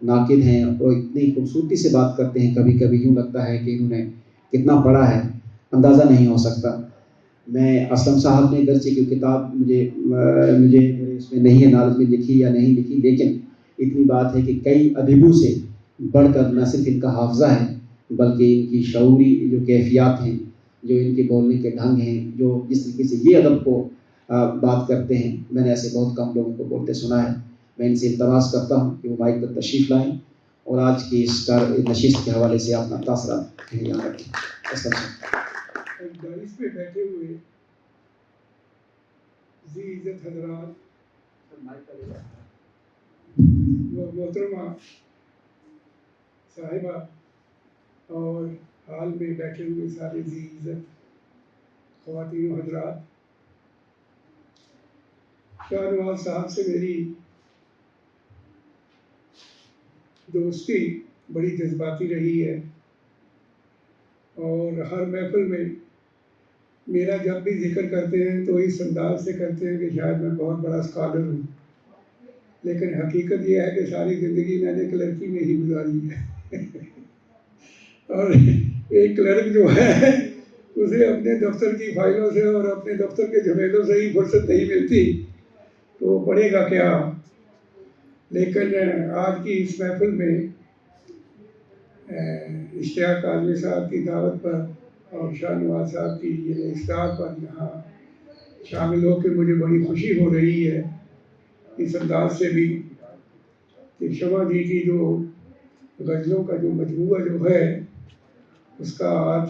नाकिद हैं और इतनी खूबसूरती से बात करते हैं। कभी कभी यूँ लगता है कि इन्होंने कितना पढ़ा है, अंदाज़ा नहीं हो सकता। मैं असलम साहब ने गर्चे की किताब मुझे इसमें नहीं है नॉलेज में लिखी या नहीं लिखी, लेकिन इतनी बात है कि कई अदीबों से बढ़कर न सिर्फ इनका हाफजा है बल्कि इनकी शऊरी जो कैफियत हैं, जो इनके बोलने के ढंग हैं, जो जिस तरीके से ये अदब को बात करते हैं, मैंने ऐसे बहुत कम लोगों को बोलते सुना है। मैं इनसे इल्तमास करता हूँ कि वो माइक पर तशरीफ़ लाएँ और आज की इस नशिस्त के हवाले से अपना तासरात यहाँ रखें। डाइस पे बैठे हुए जी इज़्ज़त हज़रात व मोहतरमा साहिबा और हाल में बैठे हुए सारे जी इज़्ज़त ख़वातीन हज़रात, शाहनवाज साहब से मेरी दोस्ती बड़ी जज्बाती रही है और हर महफिल में मेरा जब भी जिक्र करते हैं तो इस अंदाज से करते हैं कि शायद मैं बहुत बड़ा स्कॉलर हूँ, लेकिन हकीकत यह है कि सारी ज़िंदगी मैंने क्लर्की में ही गुजारी है और एक क्लर्क जो है उसे अपने दफ्तर की फाइलों से और अपने दफ्तर के झमेलों से ही फुर्सत नहीं मिलती, तो पढ़ेगा क्या। लेकिन आज की इस महफिल में इश्तियाक काज़मी साहब की दावत पर और शाहनवाज साहब की ये इफ्तार पर यहाँ शामिल होकर मुझे बड़ी खुशी हो रही है, इस अंदाज से भी कि शमा जी की जो गज़लों का जो मजमूआ जो है उसका आज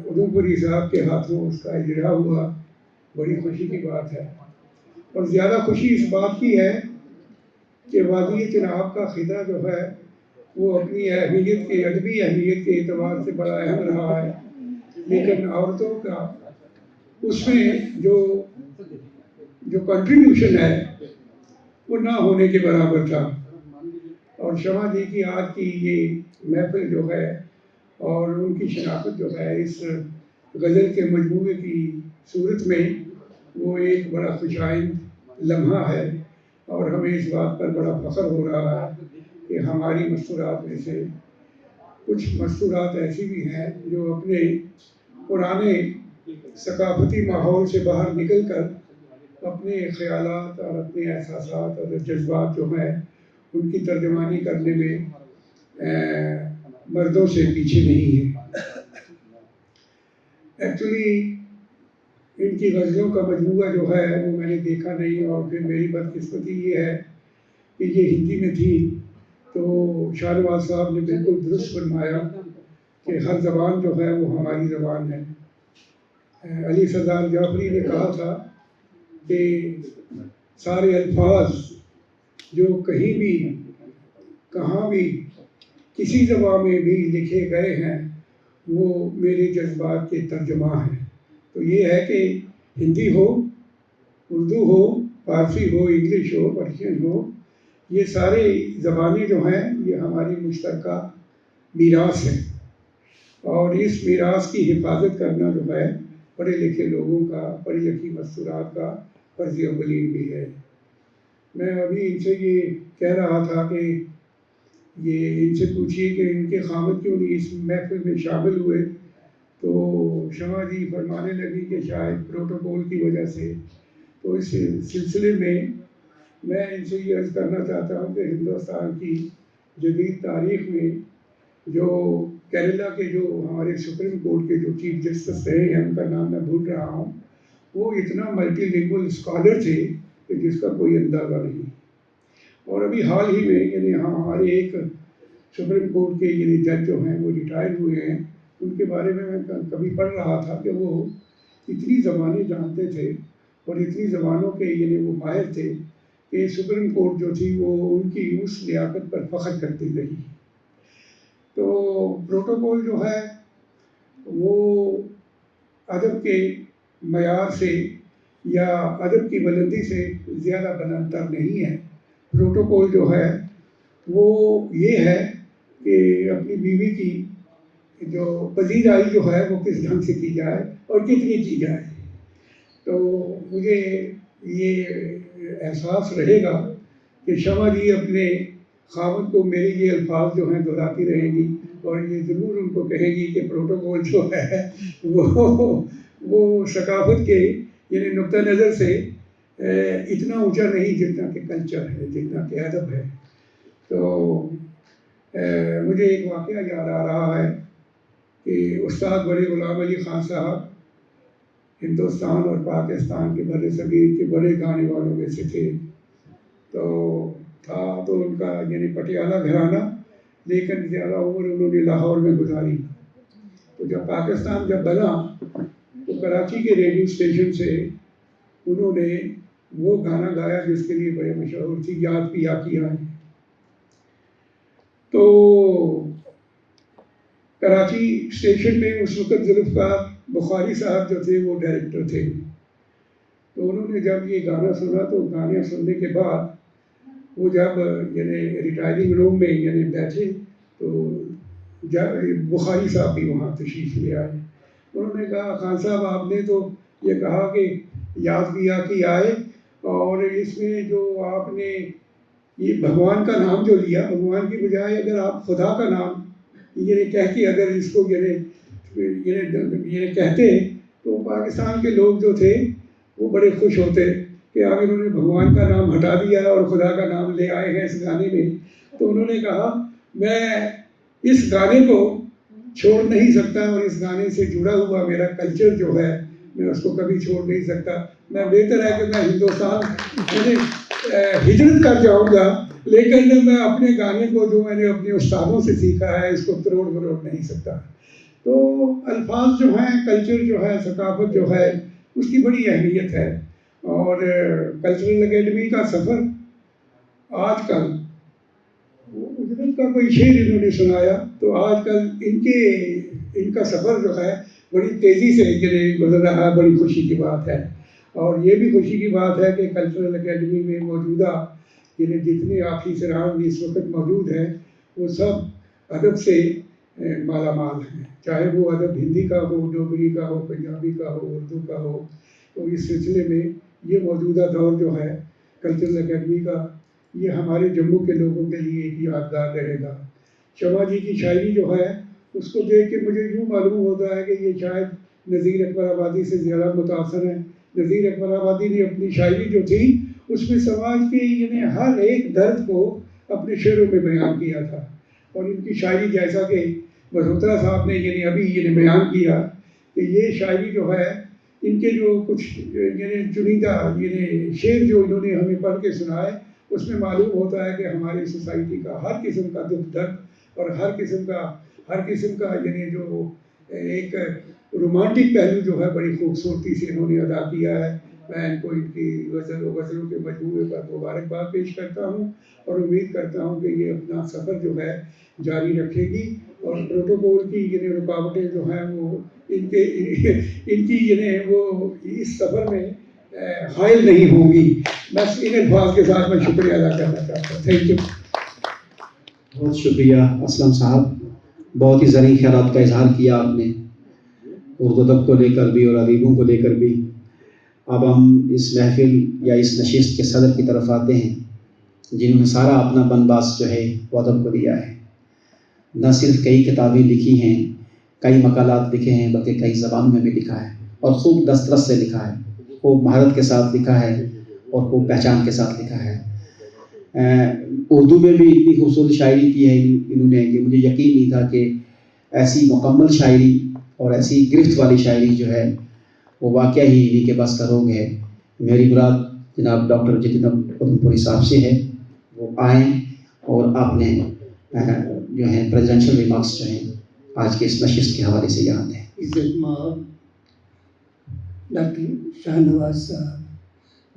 उदमपुरी साहब के हाथों उसका इजरा हुआ, बड़ी खुशी की बात है। और ज़्यादा खुशी इस बात की है कि वादी चिनाब का खिता जो है वो अपनी अहमियत के अदबी अहमियत के एतबार से बड़ा अहम रहा है, लेकिन औरतों का उसमें जो कंट्रीब्यूशन है वो ना होने के बराबर था। और शमा जी की आज की ये महफिल जो है और उनकी शनाख्त जो है इस गज़ल के मजमूए की सूरत में वो एक बड़ा खुशाइंद लम्हा है और हमें इस बात पर बड़ा फ़ख्र हो रहा है कि हमारी मस्तूरात में से कुछ मस्तूरात ऐसी भी हैं जो अपने पुराने सकाफती माहौल से बाहर निकल कर अपने ख़यालात और अपने एहसासात और जज्बात जो हैं उनकी तर्जमानी करने में मर्दों से पीछे नहीं है। एक्चुअली इनकी गज़लों का मजमूआ जो है वो मैंने देखा नहीं, और फिर मेरी बदकिस्मती ये है कि ये हिंदी में थी, तो शाहनवाज साहब ने बिल्कुल दुरुस्त फरमाया कि हर ज़बान जो है वो हमारी ज़बान है। अली सरदार जाफरी ने कहा था कि सारे अल्फाज जो कहीं भी कहाँ भी किसी ज़बान में भी लिखे गए हैं वो मेरे जज्बात के तर्जुमा हैं। तो ये है कि हिंदी हो, उर्दू हो, फारसी हो, इंग्लिश हो, पर्शियन हो, ये सारे ज़बानें जो हैं ये हमारी मुश्तरका मीरास है, और इस मीरास की हिफाजत करना जो है पढ़े लिखे लोगों का, पढ़ी लिखी मस्तूरात का फ़र्ज़ अव्वलीन भी है। मैं अभी इनसे ये कह रहा था कि ये इनसे पूछिए कि इनके ख़ामद क्यों नहीं इस महफ़िल में शामिल हुए, तो शमा जी फरमाने लगी कि शायद प्रोटोकॉल की वजह से। तो इस सिलसिले में मैं इनसे ये अर्ज़ करना चाहता हूँ कि हिंदुस्तान की जदीद तारीख़ में जो केरला के जो हमारे सुप्रीम कोर्ट के जो चीफ जस्टिस रहे हैं, उनका नाम मैं भूल रहा हूँ, वो इतना मल्टीलिंगुअल स्कॉलर थे कि जिसका कोई अंदाज़ा नहीं। और अभी हाल ही में यानी हमारे एक सुप्रीम कोर्ट के यानी जज जो हैं वो रिटायर हुए हैं, उनके बारे में मैं कभी पढ़ रहा था कि वो इतनी ज़बानें जानते थे और इतनी ज़बानों के यानी वो माहिर थे कि सुप्रीम कोर्ट जो थी वो उनकी उस लियाकत पर फ़ख्र करती रही। तो प्रोटोकॉल जो है वो अदब के मयार से या अदब की बुलंदी से ज़्यादा बुलंदतर नहीं है। प्रोटोकॉल जो है वो ये है कि अपनी बीवी की जो पजीराई जो है वो किस ढंग से की जाए और कितनी की जाए। तो मुझे ये एहसास रहेगा कि शमा जी अपने ख़ामद को मेरे ये अल्फाज जो हैं दोहराती रहेंगी और ये ज़रूर उनको कहेंगी कि प्रोटोकॉल जो है वो सकाफ़त के यानी नुक्ता नज़र से इतना ऊंचा नहीं जितना कि कल्चर है, जितना कि अदब है। तो मुझे एक वाक़या याद आ रहा है कि उस्ताद बड़े ग़ुलाम अली ख़ान साहब हिंदुस्तान और पाकिस्तान के बड़े सगीर के बड़े गाने वालों में से थे। तो था तो उनका यानी पटियाला घराना, लेकिन ज़्यादा उम्र उन्होंने लाहौर में गुजारी। तो जब पाकिस्तान जब बना तो कराची के रेडियो स्टेशन से उन्होंने वो गाना गाया जिसके लिए बड़े मशहूर थी, याद पिया किया है। तो कराची स्टेशन में उस वक़्त ज़ुल्फ़िकार बुखारी साहब जो थे वो डायरेक्टर थे। तो उन्होंने जब ये गाना सुना तो गाने सुनने के बाद वो जब यानी रिटायरिंग रूम में यानी बैठे तो बुखारी साहब भी वहाँ तशरीफ़ ले आए। उन्होंने कहा, खान साहब आपने तो ये कहा कि याद पिया कि आए, और इसमें जो आपने ये भगवान का नाम जो लिया, भगवान की बजाय अगर आप खुदा का नाम ये कह के अगर इसको ये कहते तो पाकिस्तान के लोग जो थे वो बड़े खुश होते कि आगे उन्होंने भगवान का नाम हटा दिया और खुदा का नाम ले आए हैं इस गाने में। तो उन्होंने कहा मैं इस गाने को छोड़ नहीं सकता और इस गाने से जुड़ा हुआ मेरा कल्चर जो है मैं उसको कभी छोड़ नहीं सकता। मैं बेहतर है कि मैं हिंदुस्तान हिजरत कर जाऊंगा, लेकिन मैं अपने गाने को जो मैंने अपने उस्तादों से सीखा है इसको तोड़ मरोड़ नहीं सकता। तो अल्फाज जो हैं, कल्चर जो है, सकाफत जो है, उसकी बड़ी अहमियत है। और कल्चरल एकेडमी का सफ़र आजकल उजरत का कोई शेर इन्होंने सुनाया तो आजकल इनका सफ़र जो है बड़ी तेज़ी से गुजर रहा है। बड़ी खुशी की बात है। और ये भी खुशी की बात है कि कल्चरल एकेडमी में मौजूदा जितने ऑफिसरान इस वक्त मौजूद हैं वो सब अदब से माला माल हैं, चाहे वो अदब हिंदी का हो, डोगरी का हो, पंजाबी का हो, उर्दू का हो। तो इस सिलसिले में ये मौजूदा दौर जो है कल्चरल एकेडमी का, ये हमारे जम्मू के लोगों के लिए एक यादगार रहेगा। शमा जी की शायरी जो है उसको देख के मुझे यूँ मालूम होता है कि ये शायद नज़ीर अकबर आबादी से ज़्यादा मुतासर है। नज़ीर अकबर आबादी ने अपनी शायरी जो थी उसमें समाज के हर एक दर्द को अपने शेरों में बयान किया था। और इनकी शायरी जैसा कि मल्होत्रा साहब ने अभी बयान किया कि ये शायरी जो है इनके जो कुछ चुनिंदा शेर जो इन्होंने हमें पढ़ के सुनाए उसमें मालूम होता है कि हमारी सोसाइटी का हर किस्म का दुख दर्द और हर किस्म का जो एक रोमांटिक पहलू जो है बड़ी खूबसूरती से इन्होंने अदा किया है। मैं इनको इनकी गज़लों के मजमूए पर मुबारकबाद पेश करता हूँ और उम्मीद करता हूँ कि ये अपना सफ़र जो है जारी रखेगी और प्रोटोकॉल की रुकावटें जो हैं वो इनकी वो इस सफ़र में हायल नहीं होंगी। बस इन अल्फाज के साथ मैं शुक्रिया अदा करना चाहता हूँ। Thank you. बहुत शुक्रिया असलम साहब, बहुत ही ज़रूरी ख्यालात का इजहार किया आपने, उर्दू अदब को लेकर भी और अदीबों को लेकर भी। अब हम इस महफिल या इस नशिस्त के सदर की तरफ आते हैं, जिन्होंने सारा अपना बनबास जो है वो अदब को दिया है। न सिर्फ कई किताबें लिखी हैं, कई मकालात लिखे हैं, बल्कि कई ज़बानों में भी लिखा है और खूब दस्तरस से लिखा है, खूब महारत के साथ लिखा है और खूब पहचान के साथ लिखा है। उर्दू में भी इतनी खूबसूरत शायरी की है इन्होंने कि मुझे यकीन नहीं था कि ऐसी मुकम्मल शायरी और ऐसी गिरफ्त वाली शायरी जो है वो वाक़या ही इन्हीं के बस का रोग है। मेरी मुराद जनाब डॉक्टर जितिन उधमपुरी साहब से है, वो आएँ और आपने जो है प्रेसिडेंशियल रिमार्क्स जो हैं आज के इस नशिस्त के हवाले से यहाँ दें। इज़्ज़त माब डॉक्टर शाहनवाज साहब,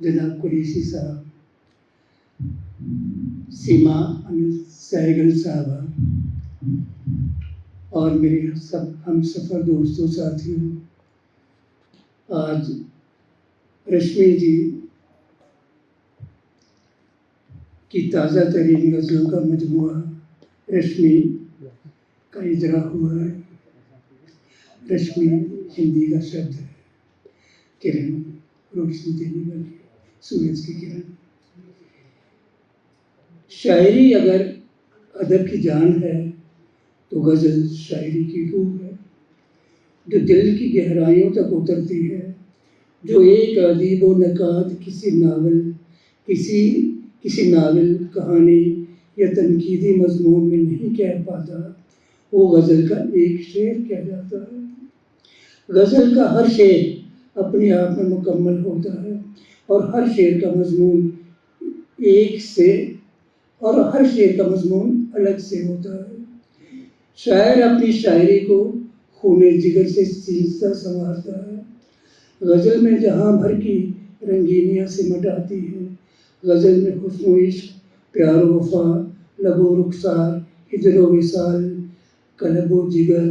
जनाब कुरैशी साहब, सीमा अनिल सहगल साहबा और मेरे सब हम सफ़र दोस्तों साथियों, आज रश्मि जी की ताज़ा तरीन गज़लों का मजमुआ रश्मि का इजरा हुआ है। रश्मि हिंदी का शब्द है, किरण रोशनी देने वाली, सूरज की किरण। शायरी अगर अदब की जान है तो गज़ल शायरी की रूह है, जो दिल की गहराइयों तक उतरती है, जो एक अदीब व नकाद किसी नावल कहानी या तनकीदी मजमून में नहीं कह पाता, वो गज़ल का एक शेर कह जाता है। गज़ल का हर शेर अपने आप में मुकम्मल होता है और हर शेर का मजमून अलग से होता है। शायर अपनी शायरी को खूने जिगर से सींचता संवारता है। गज़ल में जहाँ भर की रंगीनियाँ सिमट आती हैं, गज़ल में हुस्न इश्क, प्यार वफा, लबो रुखसार, हिजर व विसाल, कलब व जिगर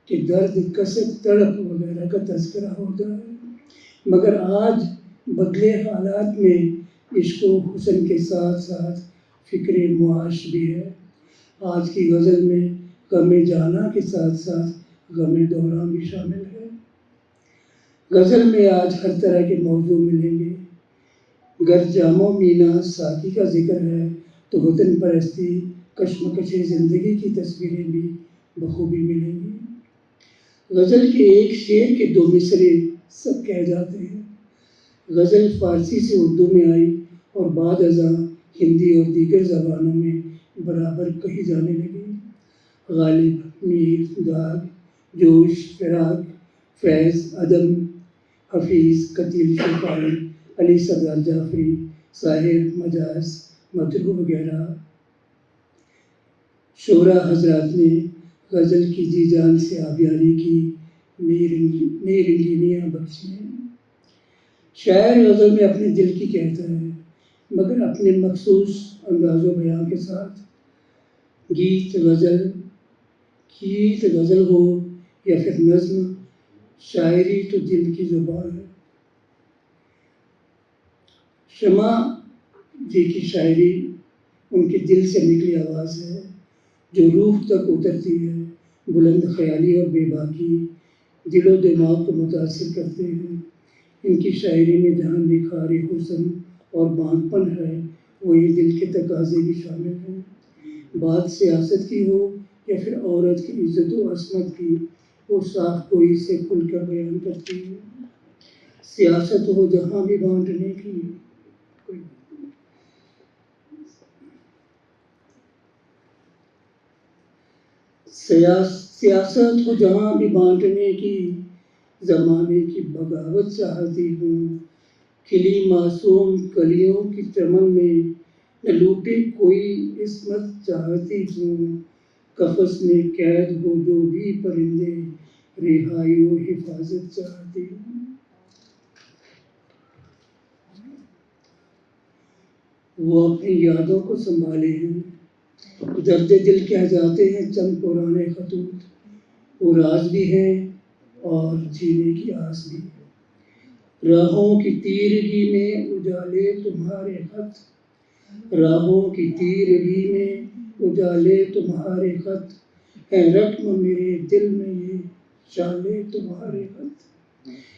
के दर्द कसक तड़प वगैरह का तज़किरा होता है। मगर आज बदले हालात में इश्क व हुस्न के साथ साथ फ़िक्र मुआश भी है। आज की गज़ल में गम जाना के साथ साथ गम दौरान भी शामिल है। गज़ल में आज हर तरह के मौजू मिलेंगे। गर जामो मीना साकी का जिक्र है तो वतन परस्ती, कश्मकश ज़िंदगी की तस्वीरें भी बखूबी मिलेंगी। गज़ल के एक शेर के दो मिसरे सब कह जाते हैं। गज़ल फ़ारसी से उर्दू में आई और बाद अज़ां हिंदी और दीगर ज़बानों में बराबर कही जाने लगी। गालिब, मीर, दाग, जोश, फिराक, फैज़, अदम, हफीज़, कतील, शफ़ाई, अली सरदार जाफ़री, साहिर, मजाज, मदरू वगैरह शोरा हजरात ने गज़ल की जी जान से आबियारी की नई रंगीनियाँ बख्शी हैं। शायर गज़ल में अपने दिल की कहता है, मगर अपने मखसूस अंदाज़ो बयां के साथ। गीत गज़ल हो या फिर नज़्म, शायरी तो दिल की ज़ुबान है। शमा जी की शायरी उनके दिल से निकली आवाज़ है, जो रूह तक उतरती है। बुलंद ख्याली और बेबाकी दिलो दिमाग को मुतासिर करते हैं। इनकी शायरी में जहाँ निखारे हुस्न और बांधपन है, वही दिल के तकाज़े भी शामिल हैं। बात सियासत की हो या फिर औरत की इज़्ज़त व असमत की, वो साफ गोई से खुलकर बयान करती है। सियासत हो जहाँ भी बांटने की, सियासत हो जहाँ भी बांटने की, ज़माने की बगावत चाहती हूँ। खिली मासूम कलियों की चमन में न लूटे कोई इस्मत चाहती हूँ। कफ़स में कैद हो जो भी परिंदे, रिहाई व हिफाजत चाहती हूँ। वो अपनी यादों को संभाले हैं, दर्द दिल कह जाते हैं चंद पुराने खतूत। वो राज भी हैं और जीने की आस भी। राहों की तीरगी में उजाले तुम्हारे खत, राहों की तीरगी में उजाले तुम्हारे खत, है रक्म मेरे दिल में ये शाले तुम्हारे खत,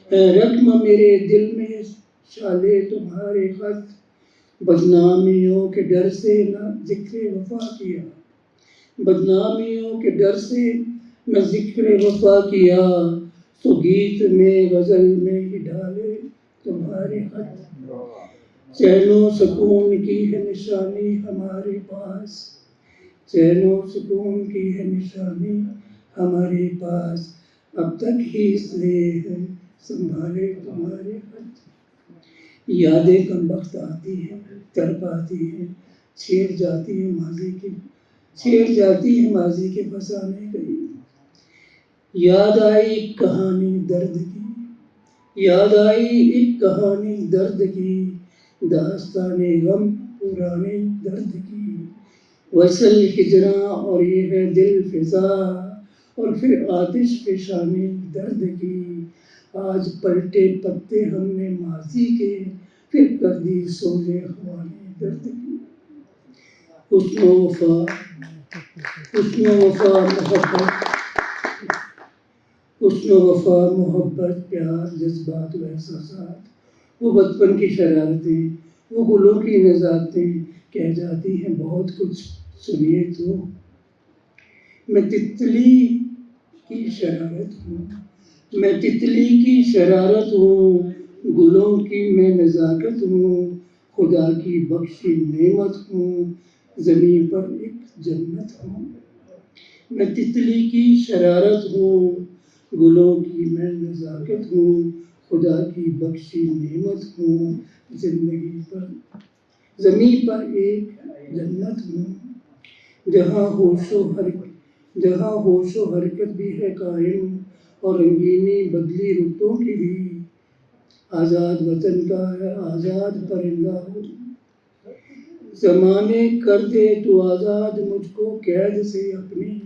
है रक्म मेरे दिल में ये शाले तुम्हारे खत। बदनामियों के डर से न जिक्र वफा किया, बदनामियों के डर से न जिक्र वफा किया, तो गीत में गजल में ही डाले तुम्हारे खत। चैनो सुकून की है निशानी हमारे पास, चैनो सुकून की है निशानी हमारे पास, अब तक ही इसलिए है संभाले तुम्हारे खत। यादें कम वक्त आती हैं, तड़पाती हैं, छेड़ जाती है माजी की, छेड़ जाती है माजी के फसाने गई। याद आई एक कहानी दर्द की, याद आई एक कहानी दर्द की, दास्ताने गम पुराने दर्द की। वसल हिजरा और ये है दिल फिजा, और फिर आतिश पेशानी दर्द की। आज पलटे पत्ते हमने माजी के, फिर कर दी सोजे ख्वाने दर्द की। हुस्न वफा, हुस्न वफा मोहब्बत, हुस्न वफा मोहब्बत प्यार जज्बात व एहसासात, वो बचपन की शरारतें, वो गुलों की नज़ारतें कह जाती हैं बहुत कुछ सुनिए तो। मैं तितली की शरारत हूँ, मैं तितली की शरारत हूँ, गुलों की मैं नज़ाकत हूँ, खुदा की बख्शी नेमत हूँ, ज़मीन पर एक जन्नत हूँ। मैं तितली की शरारत हूँ, गुलों की मैं नज़ाकत हूँ, खुदा की बख्शी नेमत हूँ, जिंदगी पर ज़मीन पर एक जन्नत हूँ। जहाँ होशो हरकत भी है कायम, और रंगीनी बदली रुतों की भी, आज़ाद वतन का है आज़ाद परिंदा हूँ। ज़माने कर दे तू आज़ाद मुझको कैद से अपनी,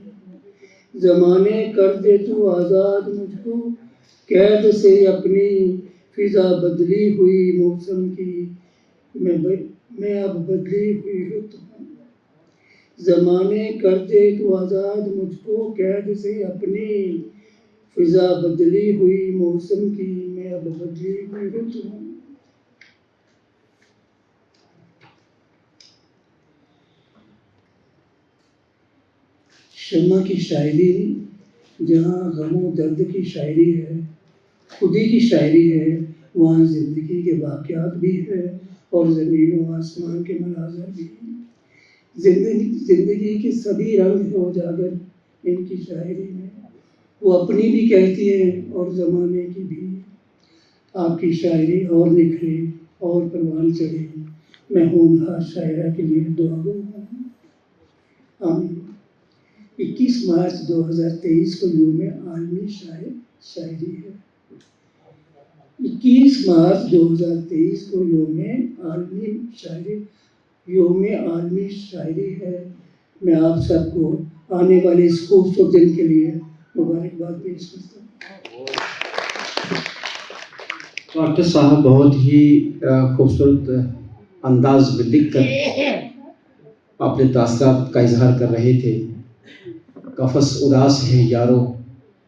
ज़माने कर दे तू आज़ाद मुझको कैद से अपनी, फिजा बदली हुई मौसम की, मैं अब बदली हुई रुत हूँ। ज़माने कर दे तू आज़ाद मुझको कैद से अपनी, फिजा बदली हुई मौसम की, मैं अब बदली हुई रुत हूँ। शम्मा की शायरी जहाँ गमो दर्द की शायरी है, खुदी की शायरी है, वहाँ ज़िंदगी के वाक़यात भी है और ज़मीन व आसमान के मनाज़र भी। ज़िंदगी के सभी रंग हो जागर इनकी शायरी में, वो अपनी भी कहती है और ज़माने की भी। आपकी शायरी और निखरे और परवान चढ़े, मैं होनहार शायरा के लिए दुआ गो हूँ। आमीन। 21 मार्च 2023 को यूम आलमी शायरी है। 21 मार्च 2023 को यूम आलमी शायरी है। मैं आप सबको आने वाले इस खूबसूरत दिन के लिए मुबारकबाद पेश करता हूँ। डॉक्टर साहब बहुत ही खूबसूरत अंदाज में लिख कर अपने तासरात का इजहार कर रहे थे। कफस उदास है यारो,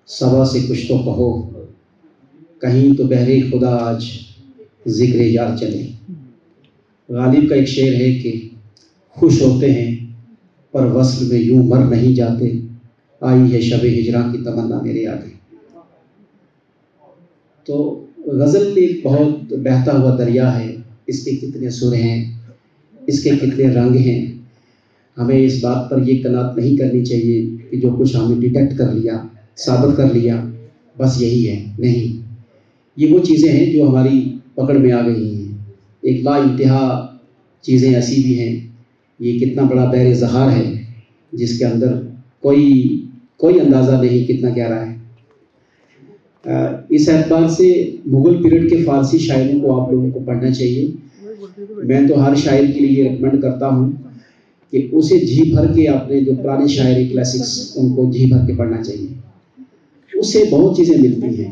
सबा से कुछ तो कहो, कहीं तो बहरे खुदा आज जिक्र यार चले। गालिब का एक शेर है कि खुश होते हैं पर वस्ल में यूं मर नहीं जाते, आई है शब हिजरा की तमन्ना मेरे आगे। तो गज़ल एक बहुत बहता हुआ दरिया है, इसके कितने सुर हैं, इसके कितने रंग हैं। हमें इस बात पर ये कनात नहीं करनी चाहिए कि जो कुछ हमने डिटेक्ट कर लिया, साबित कर लिया, बस यही है। नहीं, ये वो चीज़ें हैं जो हमारी पकड़ में आ गई हैं। एक ला इंतहा चीज़ें ऐसी भी हैं। ये कितना बड़ा बैर ज़हार है जिसके अंदर कोई अंदाज़ा नहीं कितना गहरा है। इस एतबार से मुग़ल पीरियड के फ़ारसी शायरों को आप लोगों को पढ़ना चाहिए। मैं तो हर शायर के लिए रिकमेंड करता हूँ कि उसे जी भर के अपने जो पुराने शायरी क्लासिक्स उनको जी भर के पढ़ना चाहिए। उससे बहुत चीज़ें मिलती हैं।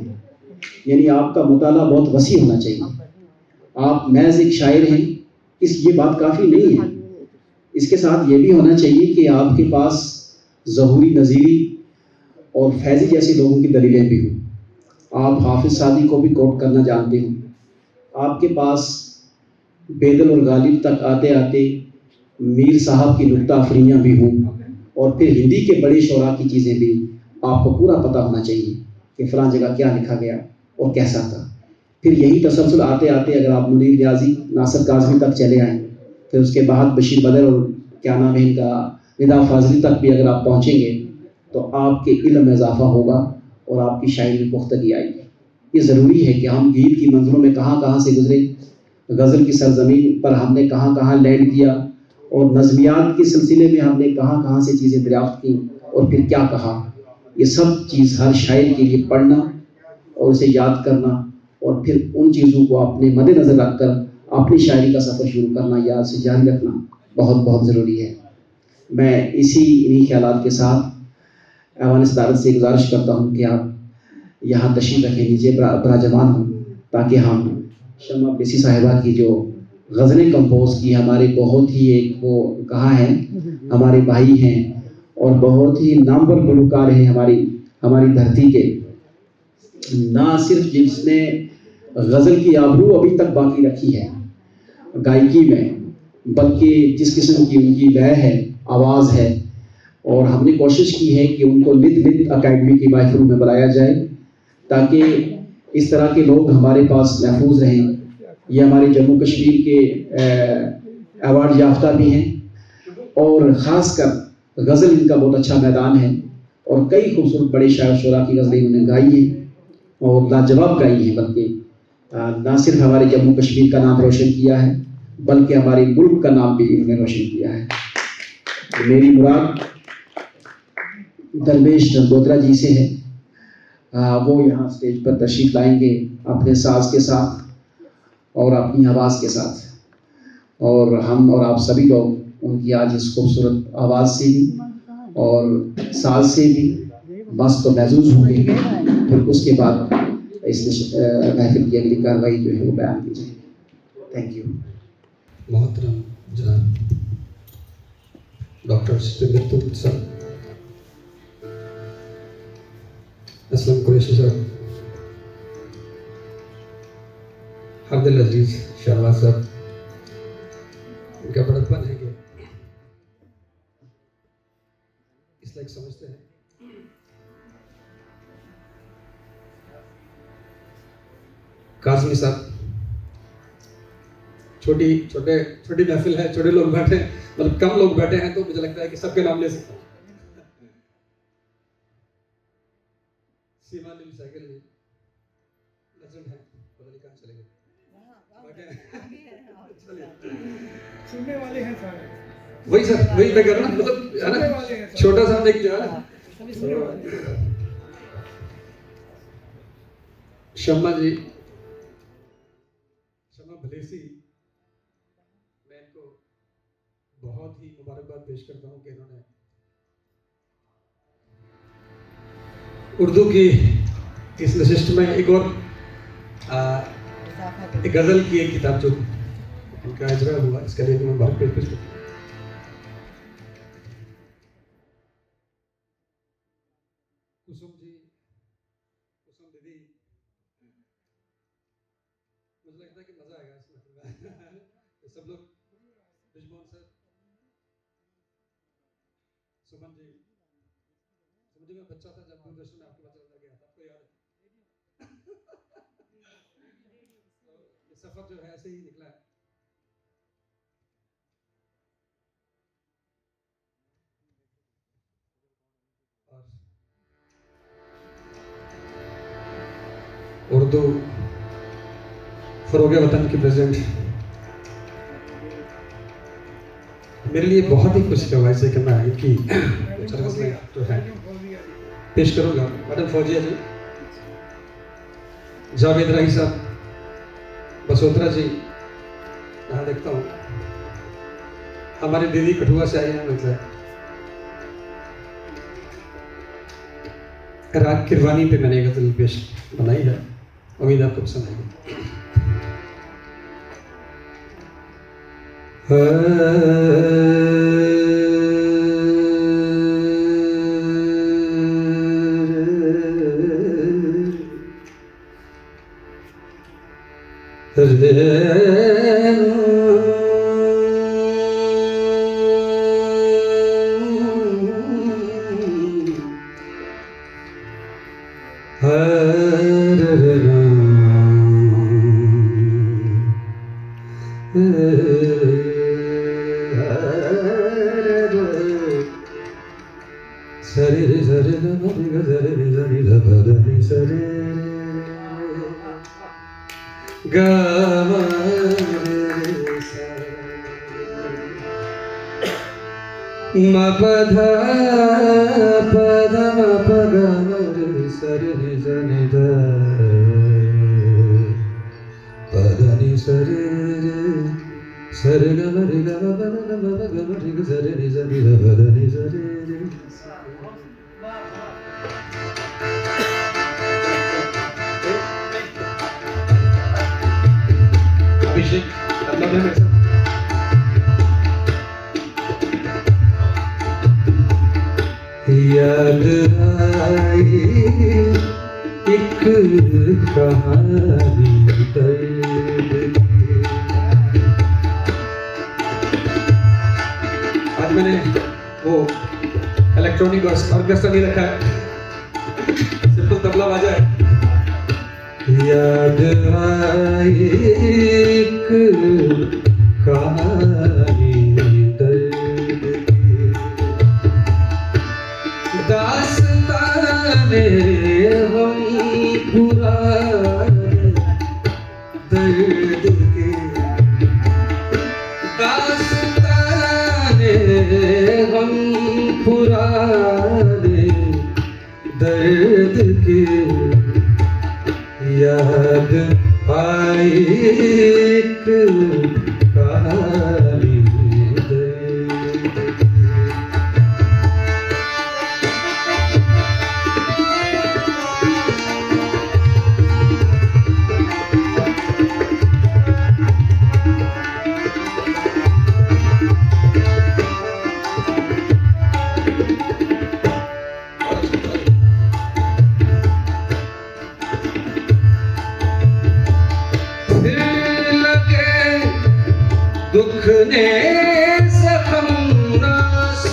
यानी आपका मुताला बहुत वसी होना चाहिए। आप महज एक शायर हैं ये बात काफ़ी नहीं है। इसके साथ ये भी होना चाहिए कि आपके पास ज़हूरी, नज़ीरी और फैज़ी जैसे लोगों की दलीलें भी हों। आप हाफिज़ सादी को भी कोट करना जानते हो। आपके पास बेदल और गालिब तक आते आते मीर साहब की नुक्ता अफरीयाँ भी हों, और फिर हिंदी के बड़े शोरा की चीज़ें भी आपको पूरा पता होना चाहिए कि फ़लाँ जगह क्या लिखा गया और कैसा था। फिर यही तसलसल आते आते अगर आप मुनीर न्याज़ी, नासिर काज़मी तक चले आएँ, फिर उसके बाद बशीर बदर और क्या नाम है इनका, निदा फाजली तक भी अगर आप पहुँचेंगे तो आपके इल्म में इजाफा होगा और आपकी शायरी में पुख्तगी आएगी। ये ज़रूरी है कि हम गीत की मंजिलों में कहाँ कहाँ से गुजरे, गज़ल की सरजमीन पर हमने कहाँ कहाँ लैंड किया, और नज़मियात के सिलसिले में हमने कहाँ कहाँ से चीज़ें दरियाफ्त की और फिर क्या कहा। ये सब चीज़ हर शायर के लिए पढ़ना और उसे याद करना और फिर उन चीज़ों को अपने मद्देनज़र रखकर अपनी शायरी का सफ़र शुरू करना या उसे जारी रखना बहुत बहुत ज़रूरी है। मैं इन्हीं ख्यालात के साथ ऐवान सदारत से गुजारिश करता हूँ कि आप यहाँ तशरीफ़ रखें, नीचे बराजमान हों, ताकि हम शम्मा प्रेसी साहिबा की जो गज़लें कंपोज की, हमारे बहुत ही एक वो कहा है हमारे भाई हैं और बहुत ही नामवर गुलकार हैं हमारी धरती के, ना सिर्फ जिसने गज़ल की आबरू अभी तक बाकी रखी है गायकी में, बल्कि जिस किस्म की उनकी लय है, आवाज़ है, और हमने कोशिश की है कि उनको नित नित अकेडमी की महफिलों में बुलाया जाए ताकि इस तरह के लोग हमारे पास महफूज रहें। ये हमारे जम्मू कश्मीर के अवार्ड याफ्ता भी हैं और ख़ासकर गज़ल इनका बहुत अच्छा मैदान है और कई खूबसूरत बड़े शायर शुरा की गज़लें इन्होंने गाई हैं और लाजवाब गाई हैं, बल्कि ना सिर्फ हमारे जम्मू कश्मीर का नाम रोशन किया है बल्कि हमारे मुल्क का नाम भी इन्होंने रोशन किया है। तो मेरी मुराद दरवेश नगोत्रा जी से है, वो यहाँ स्टेज पर तशरीफ़ लाएंगे अपने साज के साथ और अपनी आवाज़ के साथ, और हम और आप सभी लोग उनकी आज इस खूबसूरत आवाज़ से भी और साज से भी मस्त और महसूस होंगे। फिर उसके बाद इस महफिल की अगली कार्रवाई जो है वो बयान की जाएगी। Thank you. मोहतरम जनाब डॉक्टर सत्यव्रत सर, असलम कुरैशी साहब, अब्दुल अजीज शहबाज साहब, इनका बड़प्पन है कि इस लायक समझते हैं। काज़मी साहब, छोटी महफिल है, छोटे लोग बैठे हैं, मतलब कम लोग बैठे हैं, तो मुझे लगता है कि सबके नाम ले सकता हूँ। सीमा नील साइकिल जी लेजेंड है, पता नहीं कहाँ चले गए, सुनने वाले हैं सारे, वही सर, वही मैं कर रहा हूँ, मतलब है ना, छोटा सा एक जो है ना शम्मा जी, शम्मा भलेसी, मैं इनको बहुत ही मुबारकबाद पेश करता हूँ कि इन्होंने उर्दू की इस नशिस्त में एक और एक गज़ल की एक किताब जो उनका इजरा हुआ, इसके लिए मैं मुबारक पेश करता हूँ। कुसुम जी, कुसुम दीदी, मुझे लगता है कि मजा आएगा इसमें। सब लोग, बिजमोहन सर, सुमन जी, मुझे मैं बच्चा था जब दूरदर्शन में आपके पास चलता गया था, आपको याद है? तो ये सफर जो है ऐसे ही निकला है। और उर्दू फरोगे वतन के प्रेसिडेंट, मेरे लिए बहुत ही खुशी का वायसे करना है कि जो है पेश करूंगा। मैडम फौजिया जी, जावेद राही साहब, बसोत्रा जी, यहाँ देखता हूँ, हमारी दीदी कठुआ से आई है, मतलब राग किरवानी पे मैंने गज़ल पेश बनाई है उम्मीद आपको पसंद आएगी। अभिषेक तबला में मेरे साथ। याद आई एक कहानी दर्द की। आज मैंने वो इलेक्ट्रॉनिक ऑर्केस्ट्रा नहीं रखा है, सिंपल तबला बाजा है। याद आई एक कहानी दर्द की, दास्ताने हम पुराने दर्द के, दास्ताने हम पुराने दर्द के। याद आई एक कहानी दर्द की। दुख ने जख्म नास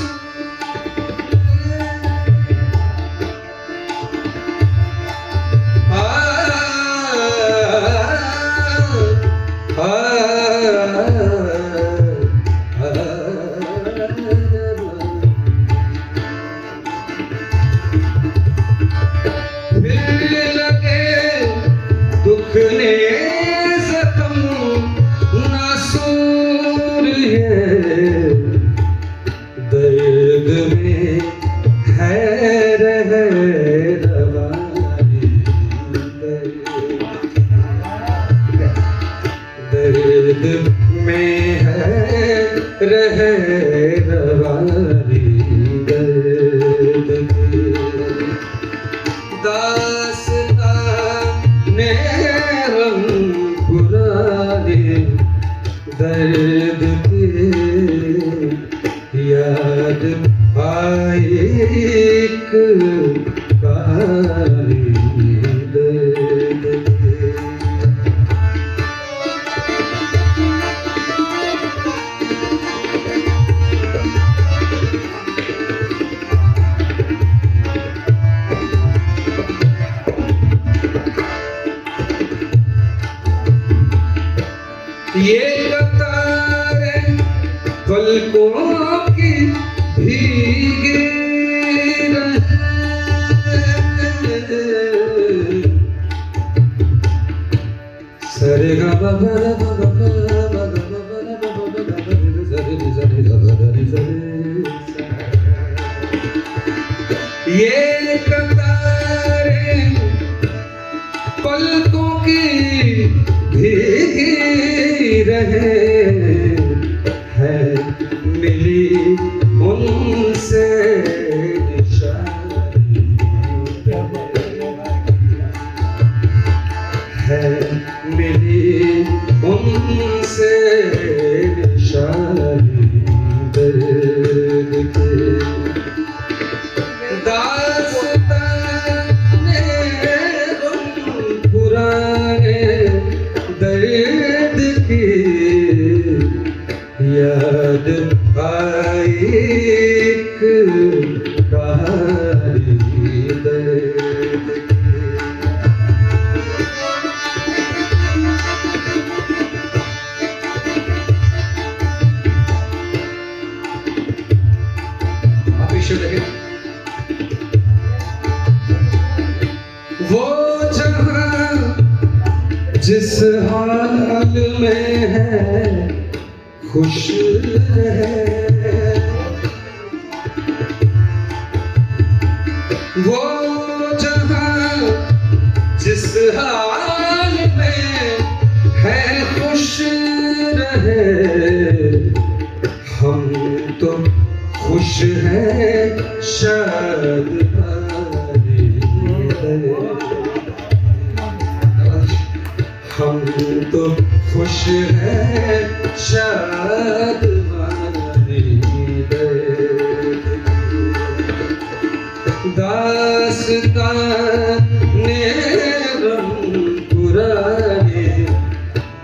फिर लगे दुख ने दर्द में है रवानी, दर्द में है रवानी दर्द की। दास्ताने हम पुराने दर्द के। याद आई एक कहानी दर्द की। ये कतारें पलकों की भीगे सरे गा गा गा गा गा गा गा। ये कतारें पलकों की भीगी रहे है, मिली उनसे निशानी से निशानी दर्द के दास्ताने उन पुराने दर्द की याद आई एक कहानी दर्द की। आप पीछे देखें, वो जहां जिस हाल में है खुश रहे, वो जहां जिस हाल में है खुश रहे, हम तो खुश हैं शाद हम तो खुश हैं शाद दास्ताने गम पुराने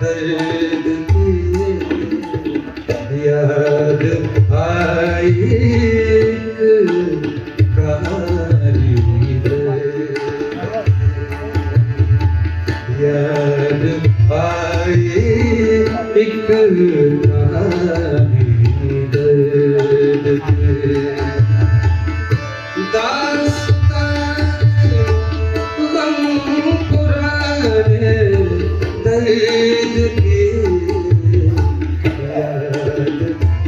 दर्द की याद आई एक कहानी याद आई एक कहानी दर्द की। दास्ताने गम पुराने दर्द की याद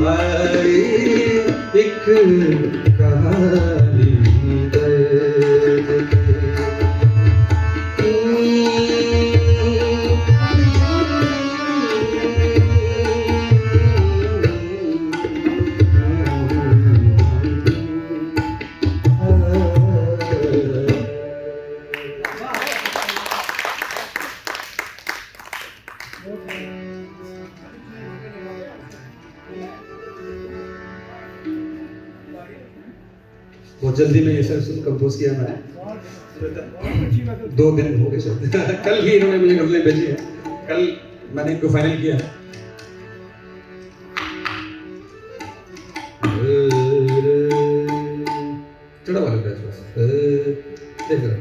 आई एक कहानी दर्द की। बहुत जल्दी में ये सब कंपोज किया मैंने, 2 दिन हो गए शायद। कल ही इन्होंने मुझे गजलें भेजी है, कल मैंने इनको फाइनल किया। चढ़ा वाला था बस, देख रहा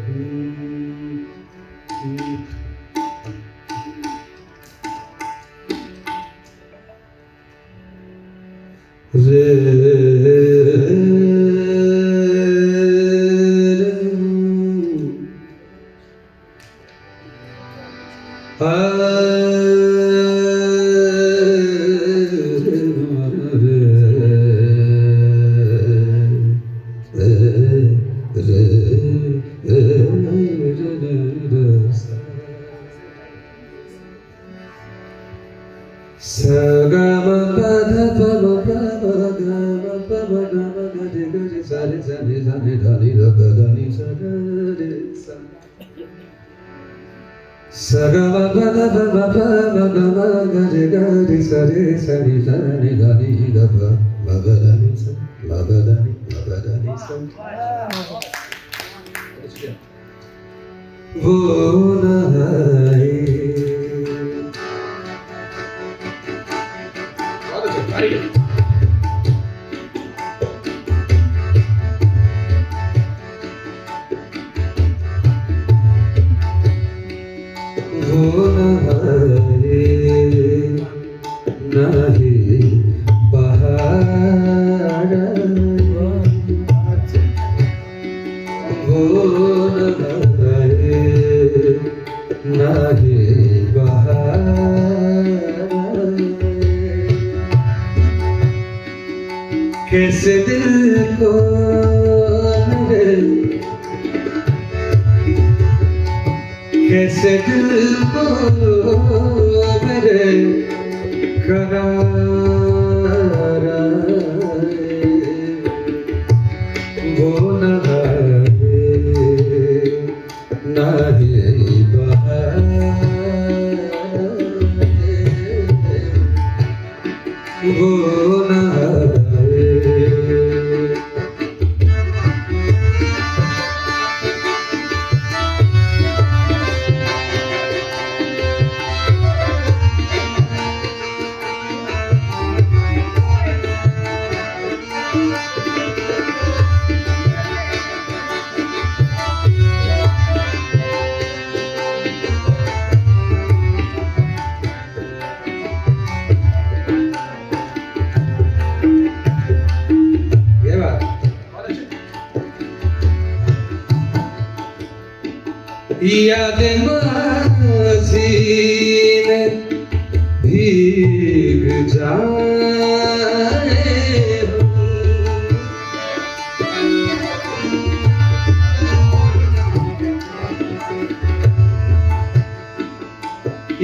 वो नहाए नहीं बहार वो नहीं बहार कैसे दिल को मेरे कैसे दिल को मेरे करार वो नहीं बहार वो न आए। ये बात याद माज़ी में भीग जाए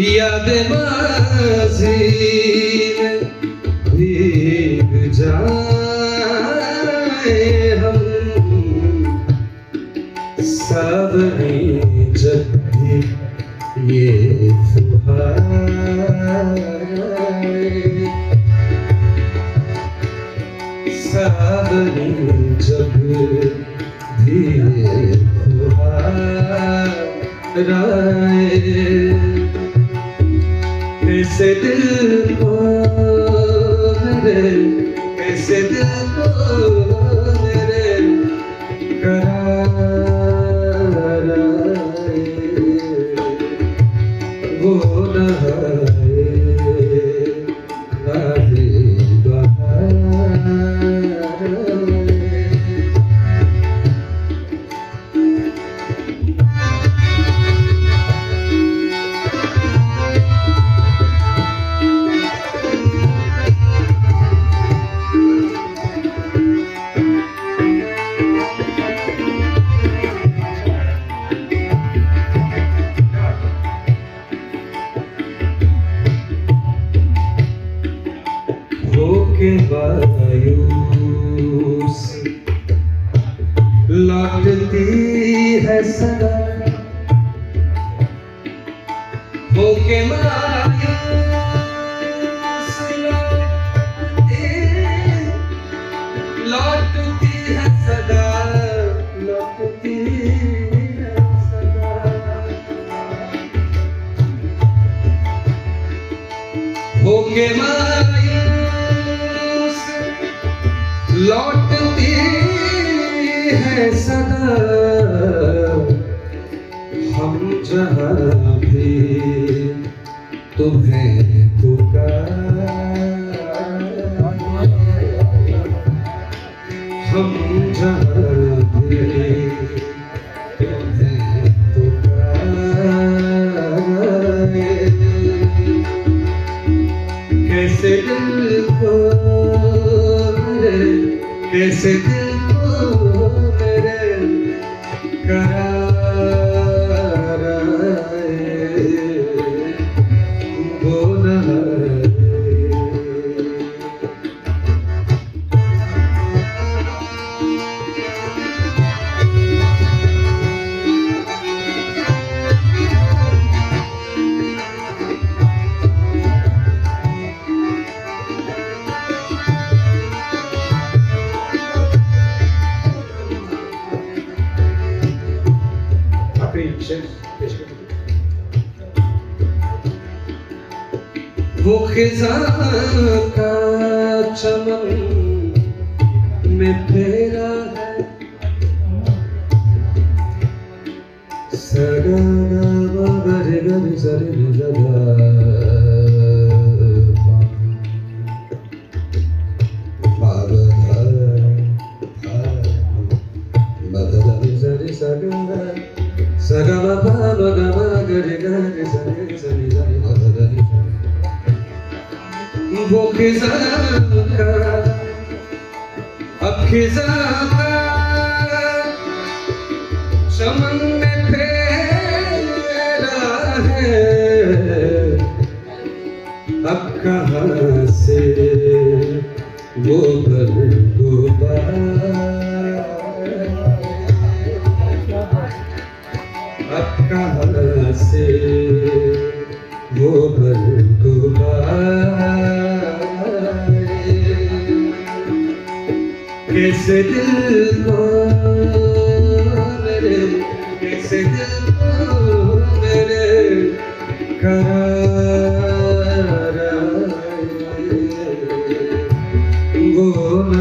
याद माज़ी में भीग जाए हम सावनी जब भी ये फुहार सावनी जब भी ये फुहार आए कैसे दिल को मेरे कैसे दिल को मेरे करार आए वो न आए आए बहार आए। के मायूस लौटती है सदा हो के मायूस लौटती है सदा लौटती है सदा हो के लौटती है सदा हम जहाँ भी तुम्हें पुकार हम जहाँ भी तुम्हें पुकार कैसे दिल को कैसे दिल को मेरे करार आए वो न आए। वो खिज़ां का चमन में फेरा है सगना मगर गर सर लगा वो खिज़ां का अब खिज़ां का चमन में फेरा है अब कहाँ से वो बरगुबार अब कहाँ से वो बरगुबार कैसे दिल को मेरे, कैसे दिल को मेरे करार आए, वो न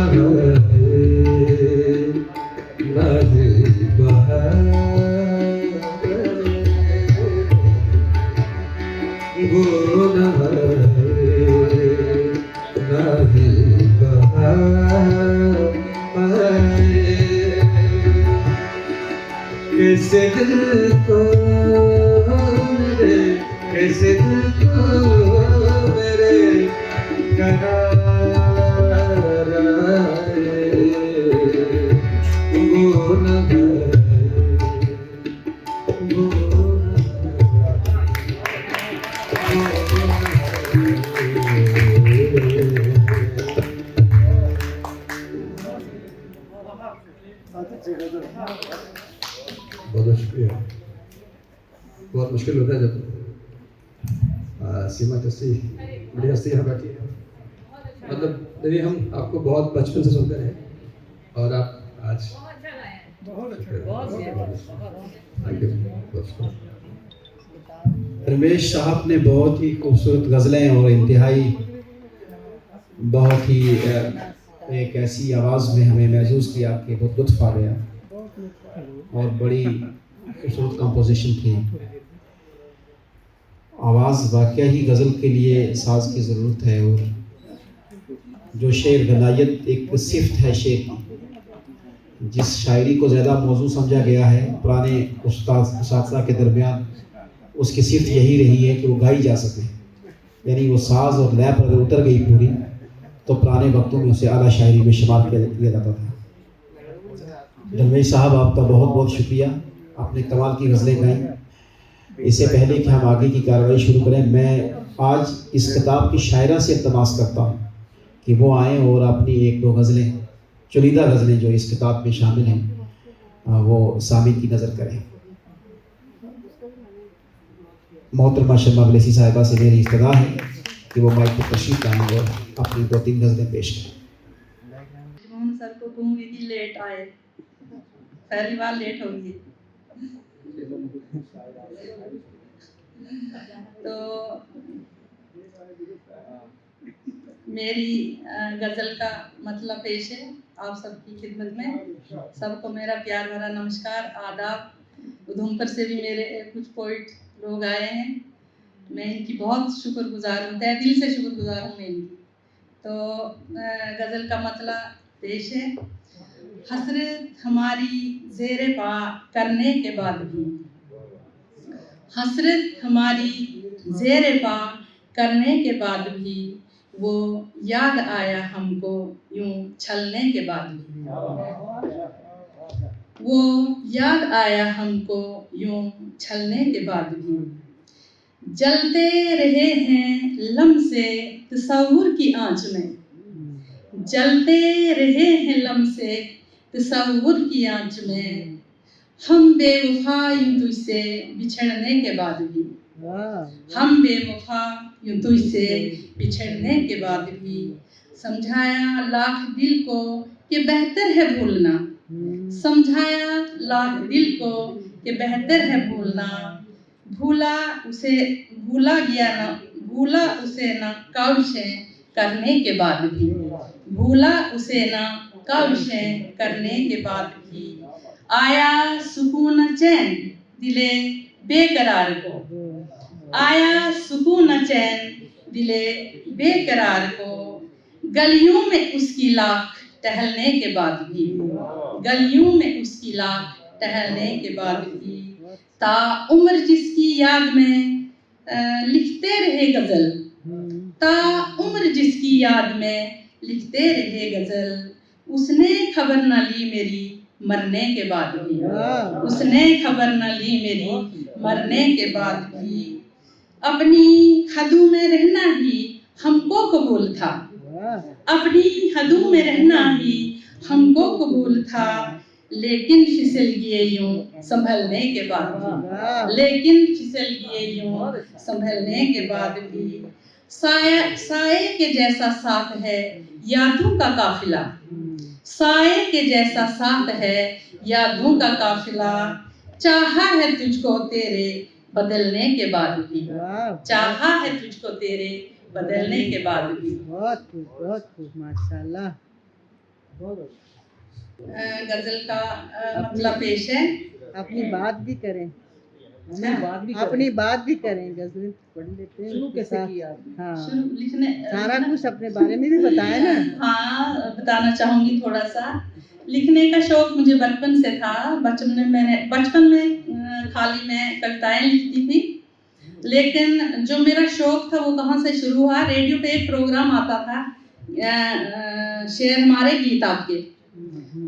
कैसे दिल को मेरे, कैसे दिल को मेरे करार आए, वो न बहुत शुक्रिया। बहुत मुश्किल होता है जब सीमा जैसी बड़ी हस्ती यहाँ बैठी है। मतलब यदि हम आपको बहुत बचपन से सुनते रहे और आप आज रमेश साहब ने बहुत ही खूबसूरत गज़लें और इंतहाई बहुत ही एक ऐसी आवाज़ में हमें महसूस किया कि बहुत लुत्फ़ आ गया और बड़ी खूबसूरत कंपोजिशन थी। आवाज़ वाकई ही गज़ल के लिए साज की ज़रूरत है और जो शेर गनायत एक सिफ्त है शेर की, जिस शायरी को ज़्यादा मौजू समझा गया है पुराने उस्ताद के दरमियान, उसकी सिफ्त यही रही है कि वो गाई जा सके, यानी वो साज और लय पर अगर उतर गई पूरी तो पुराने वक्तों में उसे आला शायरी में शुमार किया जाता था। दरवेश साहब आपका बहुत बहुत शुक्रिया, आपने कमाल की गज़लें गाई। इससे पहले कि हम आगे की कार्रवाई शुरू करें, मैं आज इस किताब की शायरा से इल्तमास करता हूँ कि वो आएँ और अपनी एक दो गज़लें, चुनिंदा गज़लें जो इस किताब में शामिल हैं, वो सामिन की नज़र करें। मोहतरमा शर्मा गलेसी साहिबा से मेरी इस्तदा है कि वो माइक पर तशरीफ लाएं और अपनी 2-3 गज़लें पेश करें। मोहन सर को कहूँगी कि लेट आए, पहली बार लेट होगी। तो मेरी गज़ल का मतलब पेश है आप सबकी खिदमत में। सबको मेरा प्यार भरा नमस्कार, आदाब। उधमपुर से भी मेरे कुछ पोइट लोग आए हैं, मैं इनकी बहुत शुक्रगुजार हूँ, तहे दिल से शुक्रगुजार हूँ मैं इनकी। तो गज़ल का मतलब पेश है। हसरत हमारी ज़ेरे पा करने के बाद भी, हसरत हमारी ज़ेरे पा करने के बाद भी, वो याद आया हमको यूं छलने के बाद भी, वो याद आया हमको यूं छलने के बाद भी। जलते रहे हैं लम्से तसव्वुर की आंच में, जलते रहे हैं लम्से तसव्वुर की आंच में, हम बेवफा यूं तुझसे बिछड़ने के बाद भी, हम बेवफा यूं तुझसे बिछड़ने के बाद भी। समझाया लाख दिल को कि बेहतर है भूलना, समझाया लाख दिल को कि बेहतर है भूलना, भूला उसे ना काविशें करने के बाद भी, भूला उसे ना काविशें करने के बाद भी। आया सुकून चैन दिले बेकरार को, आया सुकून चैन दिले बेकरार को, गलियों में उसकी लाख टहलने के बाद भी, गलियों में उसकी लाख टहलने के बाद भी। ता उम्र जिसकी याद में लिखते रहे गज़ल, ता उम्र जिसकी याद में लिखते रहे गज़ल, उसने खबर न ली मेरी मरने के बाद भी, उसने खबर न ली मेरी मरने के बाद भी। अपनी हदों में रहना ही हमको कबूल था, अपनी हदों में रहना ही हमको कबूल था, लेकिन फिसल गए यूं संभलने के बाद भी, लेकिन फिसल गए यूं संभलने के बाद भी। साए के जैसा साथ है यादों का काफिला, साए के जैसा साथ है यादों का काफिला, चाहा है तुझको तेरे बदलने के बाद भी, चाहा है तुझको तेरे बदलने के बाद भी। बहुत खूब माशाल्लाह। गजल का मतलब पेश है। अपनी बात भी करें, अच्छा, अपनी बात भी करें, गजल पढ़ लेते हैं। शुरू कैसे किया? हाँ, शुरू लिखने सारा कुछ अपने बारे में भी बताए ना। हाँ, बताना चाहूंगी थोड़ा सा। लिखने का शौक मुझे बचपन से था। बचपन में खाली मैं कविताएं लिखती थी, लेकिन जो मेरा शौक था वो कहाँ से शुरू हुआ, रेडियो पे एक प्रोग्राम आता था शेर हमारे गीत आपके,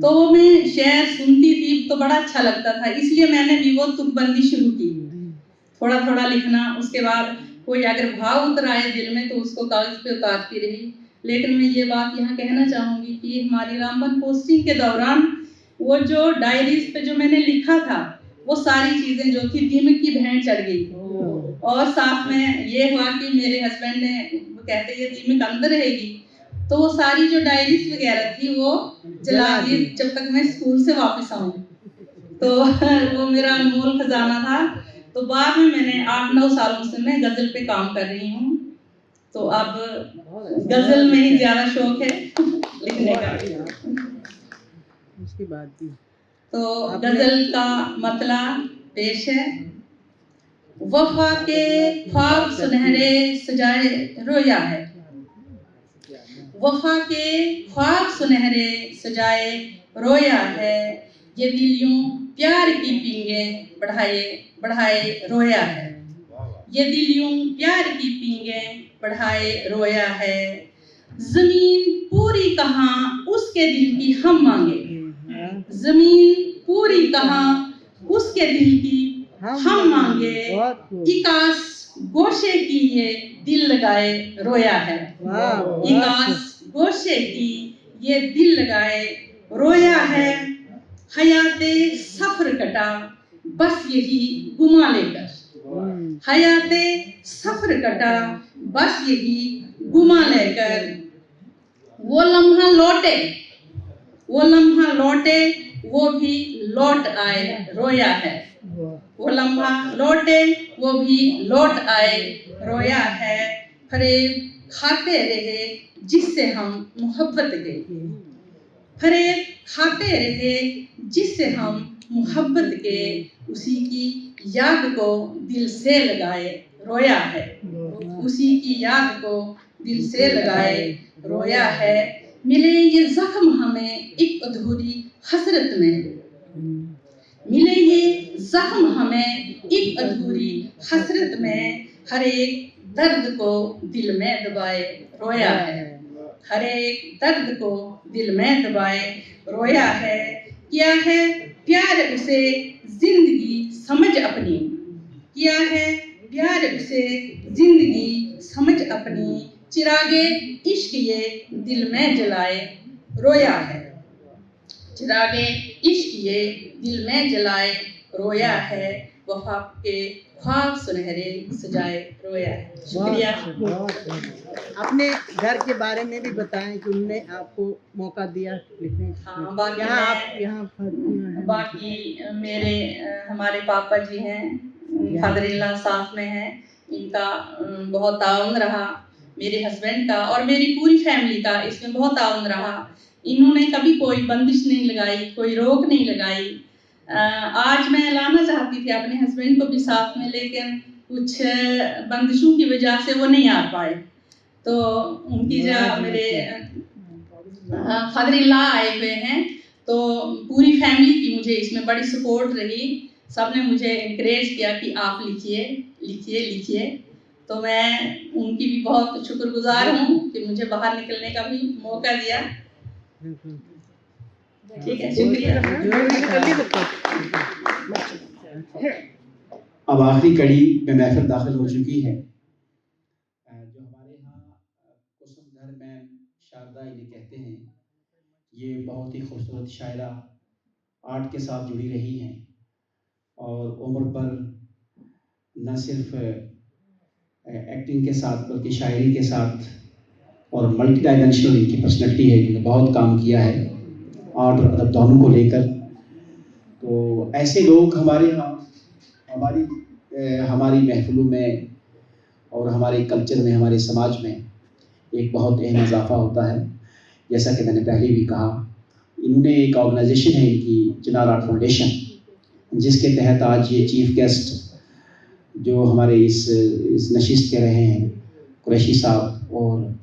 तो वो मैं शेर सुनती थी तो बड़ा अच्छा लगता था, इसलिए मैंने भी वो तुकबंदी शुरू की, थोड़ा थोड़ा लिखना। उसके बाद कोई अगर भाव उतर आए दिल में तो उसको कागज पे उतारती रही। लेकिन मैं ये बात यहाँ कहना चाहूंगी कि हमारी रामबन पोस्टिंग के दौरान वो जो डायरीज पे जो मैंने लिखा था वो सारी चीजें जो थी दीमक की भेंट चढ़ गई। और साथ में ये हुआ कि मेरे हस्बैंड ने कहते ये दीमक अंदर रहेगी, तो वो सारी जो डायरीज वगैरह थी वो जला दी जब तक मैं स्कूल से वापस आऊँ। तो वो मेरा अनमोल खजाना था। तो बाद में मैंने 8-9 सालों से मैं गजल पे काम कर रही हूँ, तो अब गजल में ही ज्यादा शौक है लिखने का। उसके बाद भी तो गजल का मतलब पेश है। वफा के ख्वाब सुनहरे सजाए रोया है, वफा के ख्वाब सुनहरे सजाए रोया है, ये दिल यूं प्यार की पींगे बढ़ाए बढ़ाए रोया है, ये दिल यूं प्यार की पींगे बढ़ाए रोया है। जमीन पूरी कहाँ उसके दिल की हम मांगे, जमीन पूरी कहाँ उसके दिल की हम मांगे, इकास गोशे की ये दिल लगाए रोया है, इकास गोशे की ये दिल लगाए रोया है। हयाते सफर कटा बस यही गुमा लेकर, हयाते सफर कटा बस यही गुमा लेकर, वो लम्हा लौटे, वो लम्हा लौटे वो भी लौट आए रोया है, वो लम्हा लौटे वो भी लौट आए रोया है। फरेब खाते रहे जिससे हम मोहब्बत के, फरेब खाते रहे जिससे हम मोहब्बत के, उसी की याद को दिल से लगाए रोया है, उसी की याद को दिल से लगाए रोया है। मिले ये जख्म हमें एक अधूरी हसरत में, मिले ये जख्म हमें एक अधूरी हसरत में, हर एक दर्द को दिल में दबाए रोया है, हर एक दर्द को दिल में दबाए रोया है। किया है प्यार उसे जिंदगी समझ अपनी, किया है प्यार उसे जिंदगी समझ अपनी, चिरागे इश्क ये दिल में जलाए रोया है, चिरागे इश्क ये दिल में जलाए रोया है। वफा के ख्वाब सुनहरे सजाए रोया है। शुक्रिया। अपने घर के बारे में भी बताएं कि उन्होंने आपको मौका दिया लिखने हाँ, बाकी यहाँ आप यहाँ बाकी मेरे हमारे पापा जी हैं, फादर-इन-लॉ साथ में हैं, इनका बहुत ताउन रहा, मेरे हस्बैंड का और मेरी पूरी फैमिली का इसमें बहुत ताउन रहा। इन्होंने कभी कोई बंदिश नहीं लगाई, कोई रोक नहीं लगाई। आज मैं लाना चाहती थी अपने हस्बैंड को भी साथ में, लेकिन कुछ बंदिशों की वजह से वो नहीं आ पाए। तो उनकी जो मेरे फादर-इन-लॉ आए हुए हैं, तो पूरी फैमिली की मुझे इसमें बड़ी सपोर्ट रही। सबने मुझे इनकरेज किया कि आप लिखिए लिखिए लिखिए। तो मैं उनकी भी बहुत शुक्रगुजार हूँ कि मुझे बाहर निकलने का भी मौका दिया। ठीक है, शुक्रिया। अब आखिरी कड़ी में महफिल दाखिल हो चुकी है। जो हमारे यहाँ कुसुम घर में शारदा इन्हें कहते हैं, ये बहुत ही खूबसूरत शायरा आर्ट के साथ जुड़ी रही हैं और उम्र पर न सिर्फ एक्टिंग के साथ बल्कि शायरी के साथ और मल्टी डायमेंशनल इनकी पर्सनैलिटी है, इन्होंने बहुत काम किया है। आर्ट और अदब दोनों को लेकर। तो ऐसे लोग हमारे यहाँ हमारी महफिलों में और हमारे कल्चर में, हमारे समाज में एक बहुत अहम इजाफा होता है। जैसा कि मैंने पहले भी कहा, इन्होंने एक ऑर्गेनाइजेशन है इनकी, चिनार आर्ट फाउंडेशन, जिसके तहत आज ये चीफ गेस्ट जो हमारे इस नशिस्त के रहे हैं, कुरैशी साहब और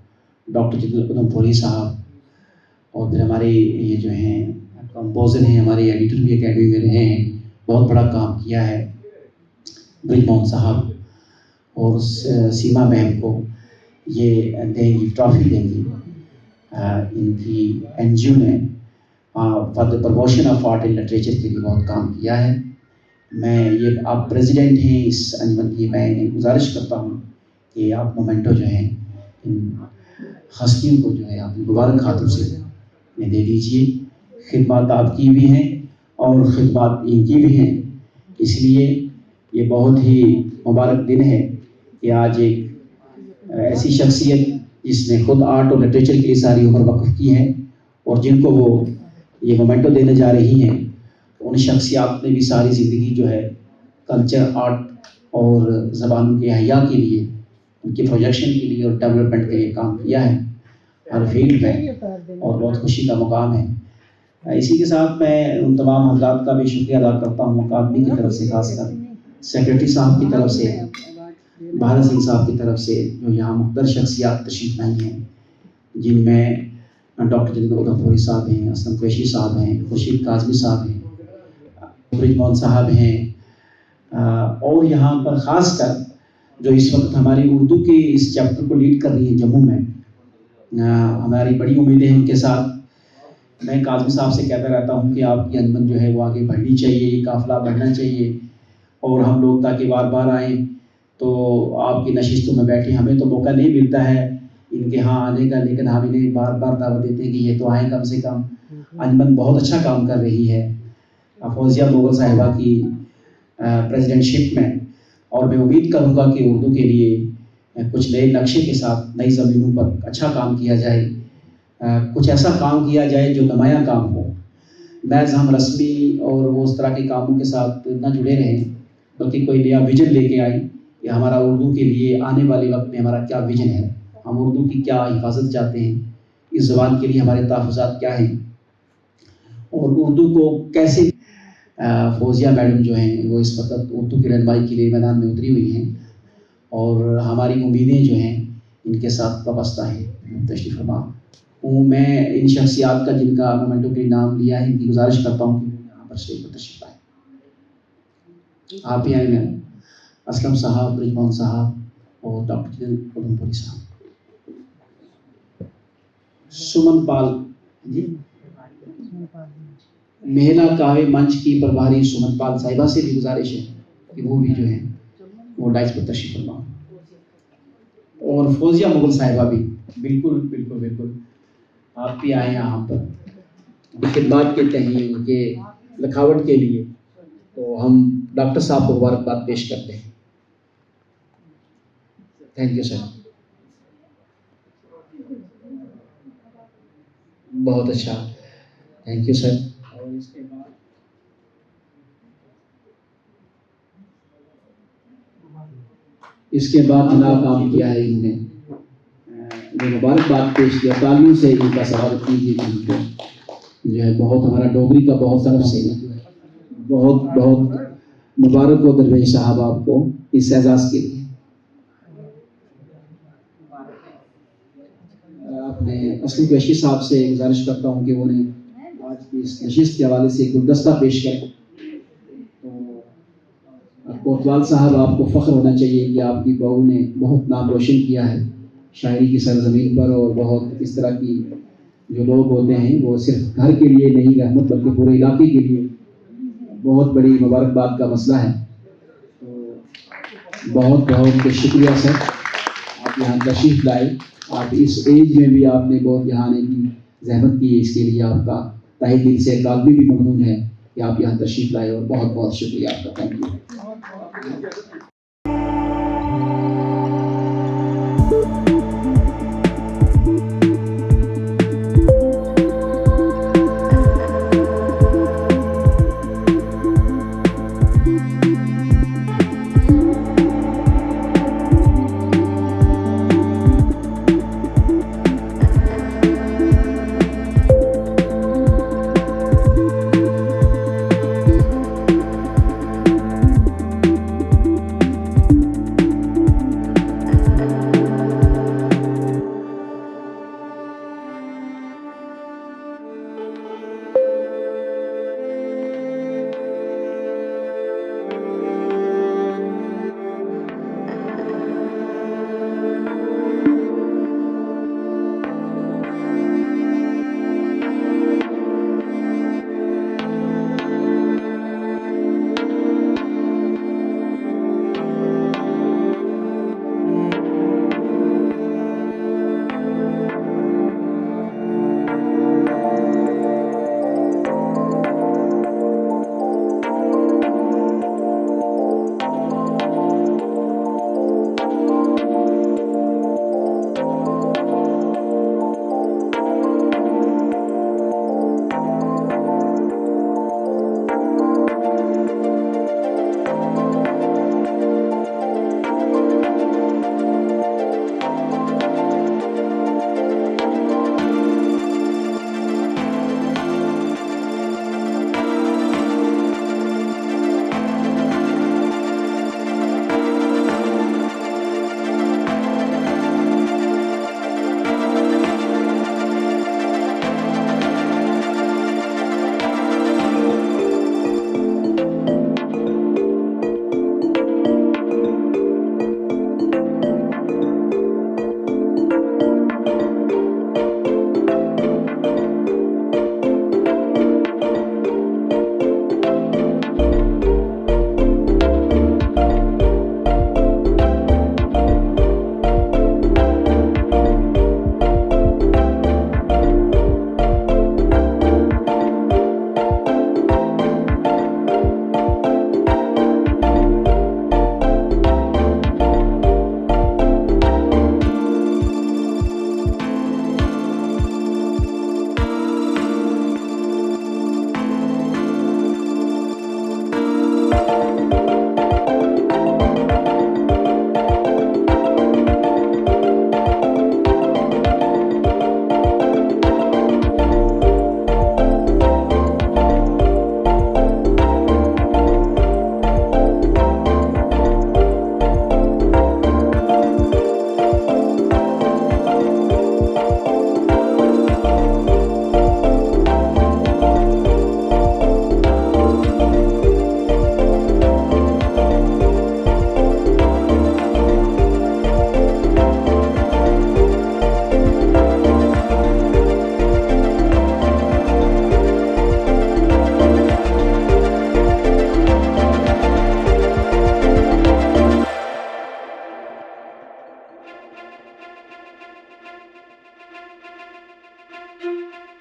डॉक्टर जिंदल उधमपुरी साहब, और फिर हमारे ये जो हैं कंपोज़र हैं, हमारे एडिटर भी एकेडमी में रहे हैं, बहुत बड़ा काम किया है, ब्रिजमोहन साहब और सीमा मैम को ये देंगी, ट्रॉफी देंगी। इनकी एनजीओ ने for the promotion of art and literature के लिए बहुत काम किया है। मैं ये आप प्रेसिडेंट हैं इस अंजुमन की, मैं इन्हें गुजारिश करता हूँ कि आप मोमेंटो जो है इन हस्तियों को जो है आप मुबारक हाथों से इन्हें दे दीजिए। खिदमत आपकी भी हैं और खिदमत इनकी भी हैं, इसलिए ये बहुत ही मुबारक दिन है कि आज एक ऐसी शख्सियत जिसने खुद आर्ट और लिटरेचर के लिए सारी उम्र वक्फ की है और जिनको वो ये मोमेंटो देने जा रही हैं, उन शख्सियात ने भी सारी ज़िंदगी जो है कल्चर, आर्ट और ज़बानों के अहया के लिए, उनके प्रोजेक्शन के लिए और डेवलपमेंट के लिए काम किया है हर फील्ड में, और बहुत खुशी का मुकाम है। इसी के साथ मैं उन तमाम हज़रात का भी शुक्रिया अदा करता हूँ, अकादमी की तरफ से, खासकर सेक्रेटरी साहब की तरफ से, भारत सिंह साहब की तरफ से, जो यहाँ मुख्तर शख्सियात तशरीफ लाई हैं, जिनमें डॉक्टर जिंदल उधमपुरी साहब हैं, असलम कुरैशी साहब हैं, खुर्शीद काज़मी साहब हैं, ब्रिजमोहन साहब हैं, और यहाँ पर ख़ासकर जो इस वक्त हमारी उर्दू के इस चैप्टर को लीड कर रही हैं जम्मू में, हमारी बड़ी उम्मीदें हैं उनके साथ। मैं काज़मी साहब से कहता रहता हूँ कि आपकी अंजुमन जो है वो आगे बढ़नी चाहिए, काफ़िला बढ़ना चाहिए, और हम लोग ताकि बार बार आएँ तो आपकी नशिस्तों में बैठे। हमें तो मौका नहीं मिलता है इनके यहाँ आने का, लेकिन हम इन्हें बार बार दावत देते हैं कि ये तो आएँ कम से कम। अंजुमन बहुत अच्छा काम कर रही है फौजिया मुगल साहिबा की प्रेसिडेंटशिप में, और मैं उम्मीद करूँगा कि उर्दू के लिए कुछ नए नक्शे के साथ नई ज़मीनों पर अच्छा काम किया जाए, कुछ ऐसा काम किया जाए जो नुमायाँ काम हो। महज हम रस्मी और वो उस तरह के कामों के साथ न जुड़े रहें, बल्कि कोई नया विजन लेके आए कि हमारा उर्दू के लिए आने वाले वक्त में हमारा क्या विजन है, हम उर्दू की क्या हिफाजत चाहते हैं, इस ज़बान के लिए हमारे तहफ़्फ़ुज़ात क्या हैं, और उर्दू को कैसे। फौजिया मैडम जो हैं वो इस वक्त उर्दू की रहनुमाई के लिए मैदान में उतरी हुई हैं, और हमारी उम्मीदें जो हैं इनके साथ वाबस्ता हैं। तशरीफ़ फरमा हूँ मैं इन शख्सियात का जिनका मोमेंटो के नाम लिया है, इनकी गुजारिश करता हूँ कि यहाँ पर स्टेज पर तशरीफ़ लाएँ। आप ही आए मैम, असलम साहब, ब्रिजमोहन साहब और डॉक्टर जिंदल उधमपुरी साहब। सुमन पाल जी, महिला काव्य मंच की प्रभारी सुमन पाल साहिबा से भी गुजारिश है कि वो भी जो है वो डाइस पर तशरीफ फरमा, और फौजिया मुगल साहिबा भी बिल्कुल बिल्कुल बिल्कुल आप भी आए यहाँ पर खिदमत के तहत उनके लिखावट के लिए। तो हम डॉक्टर साहब को मुबारकबाद पेश करते हैं। थैंक यू सर, बहुत अच्छा, थैंक यू सर। और इसके बाद जितना काम किया है इन्होंने, जो मुबारकबाद पेश किया, तालियों से इनका स्वागत कीजिए। इनको जो है बहुत हमारा डोगरी का बहुत तरफ से बहुत बहुत मुबारक हो दरवेश साहब आपको इस एजाज़ के लिए। अपने असलम कुरैशी साहब से गुजारिश करता हूँ कि उन्हें आज की इस नशिस्त के हवाले से गुलदस्ता पेश करें। तो कोतवाल साहब, आपको फ़ख्र होना चाहिए कि आपकी बहू ने बहुत नाम रोशन किया है शायरी की सरजमीन पर, और बहुत इस तरह की जो लोग होते हैं वो सिर्फ घर के लिए नहीं रहमत बल्कि पूरे इलाके के लिए बहुत बड़ी मुबारकबाद का मसला है। तो बहुत बहुत शुक्रिया सर, आप यहाँ तशरीफ़ लाए। आप इस एज में भी आपने बहुत यहाँ आने की जहमत की है, इसके लिए आपका तहे दिल से अकादमी भी ममनून है कि आप यहाँ तशरीफ़ लाए, और बहुत बहुत शुक्रिया आपका। Thank you.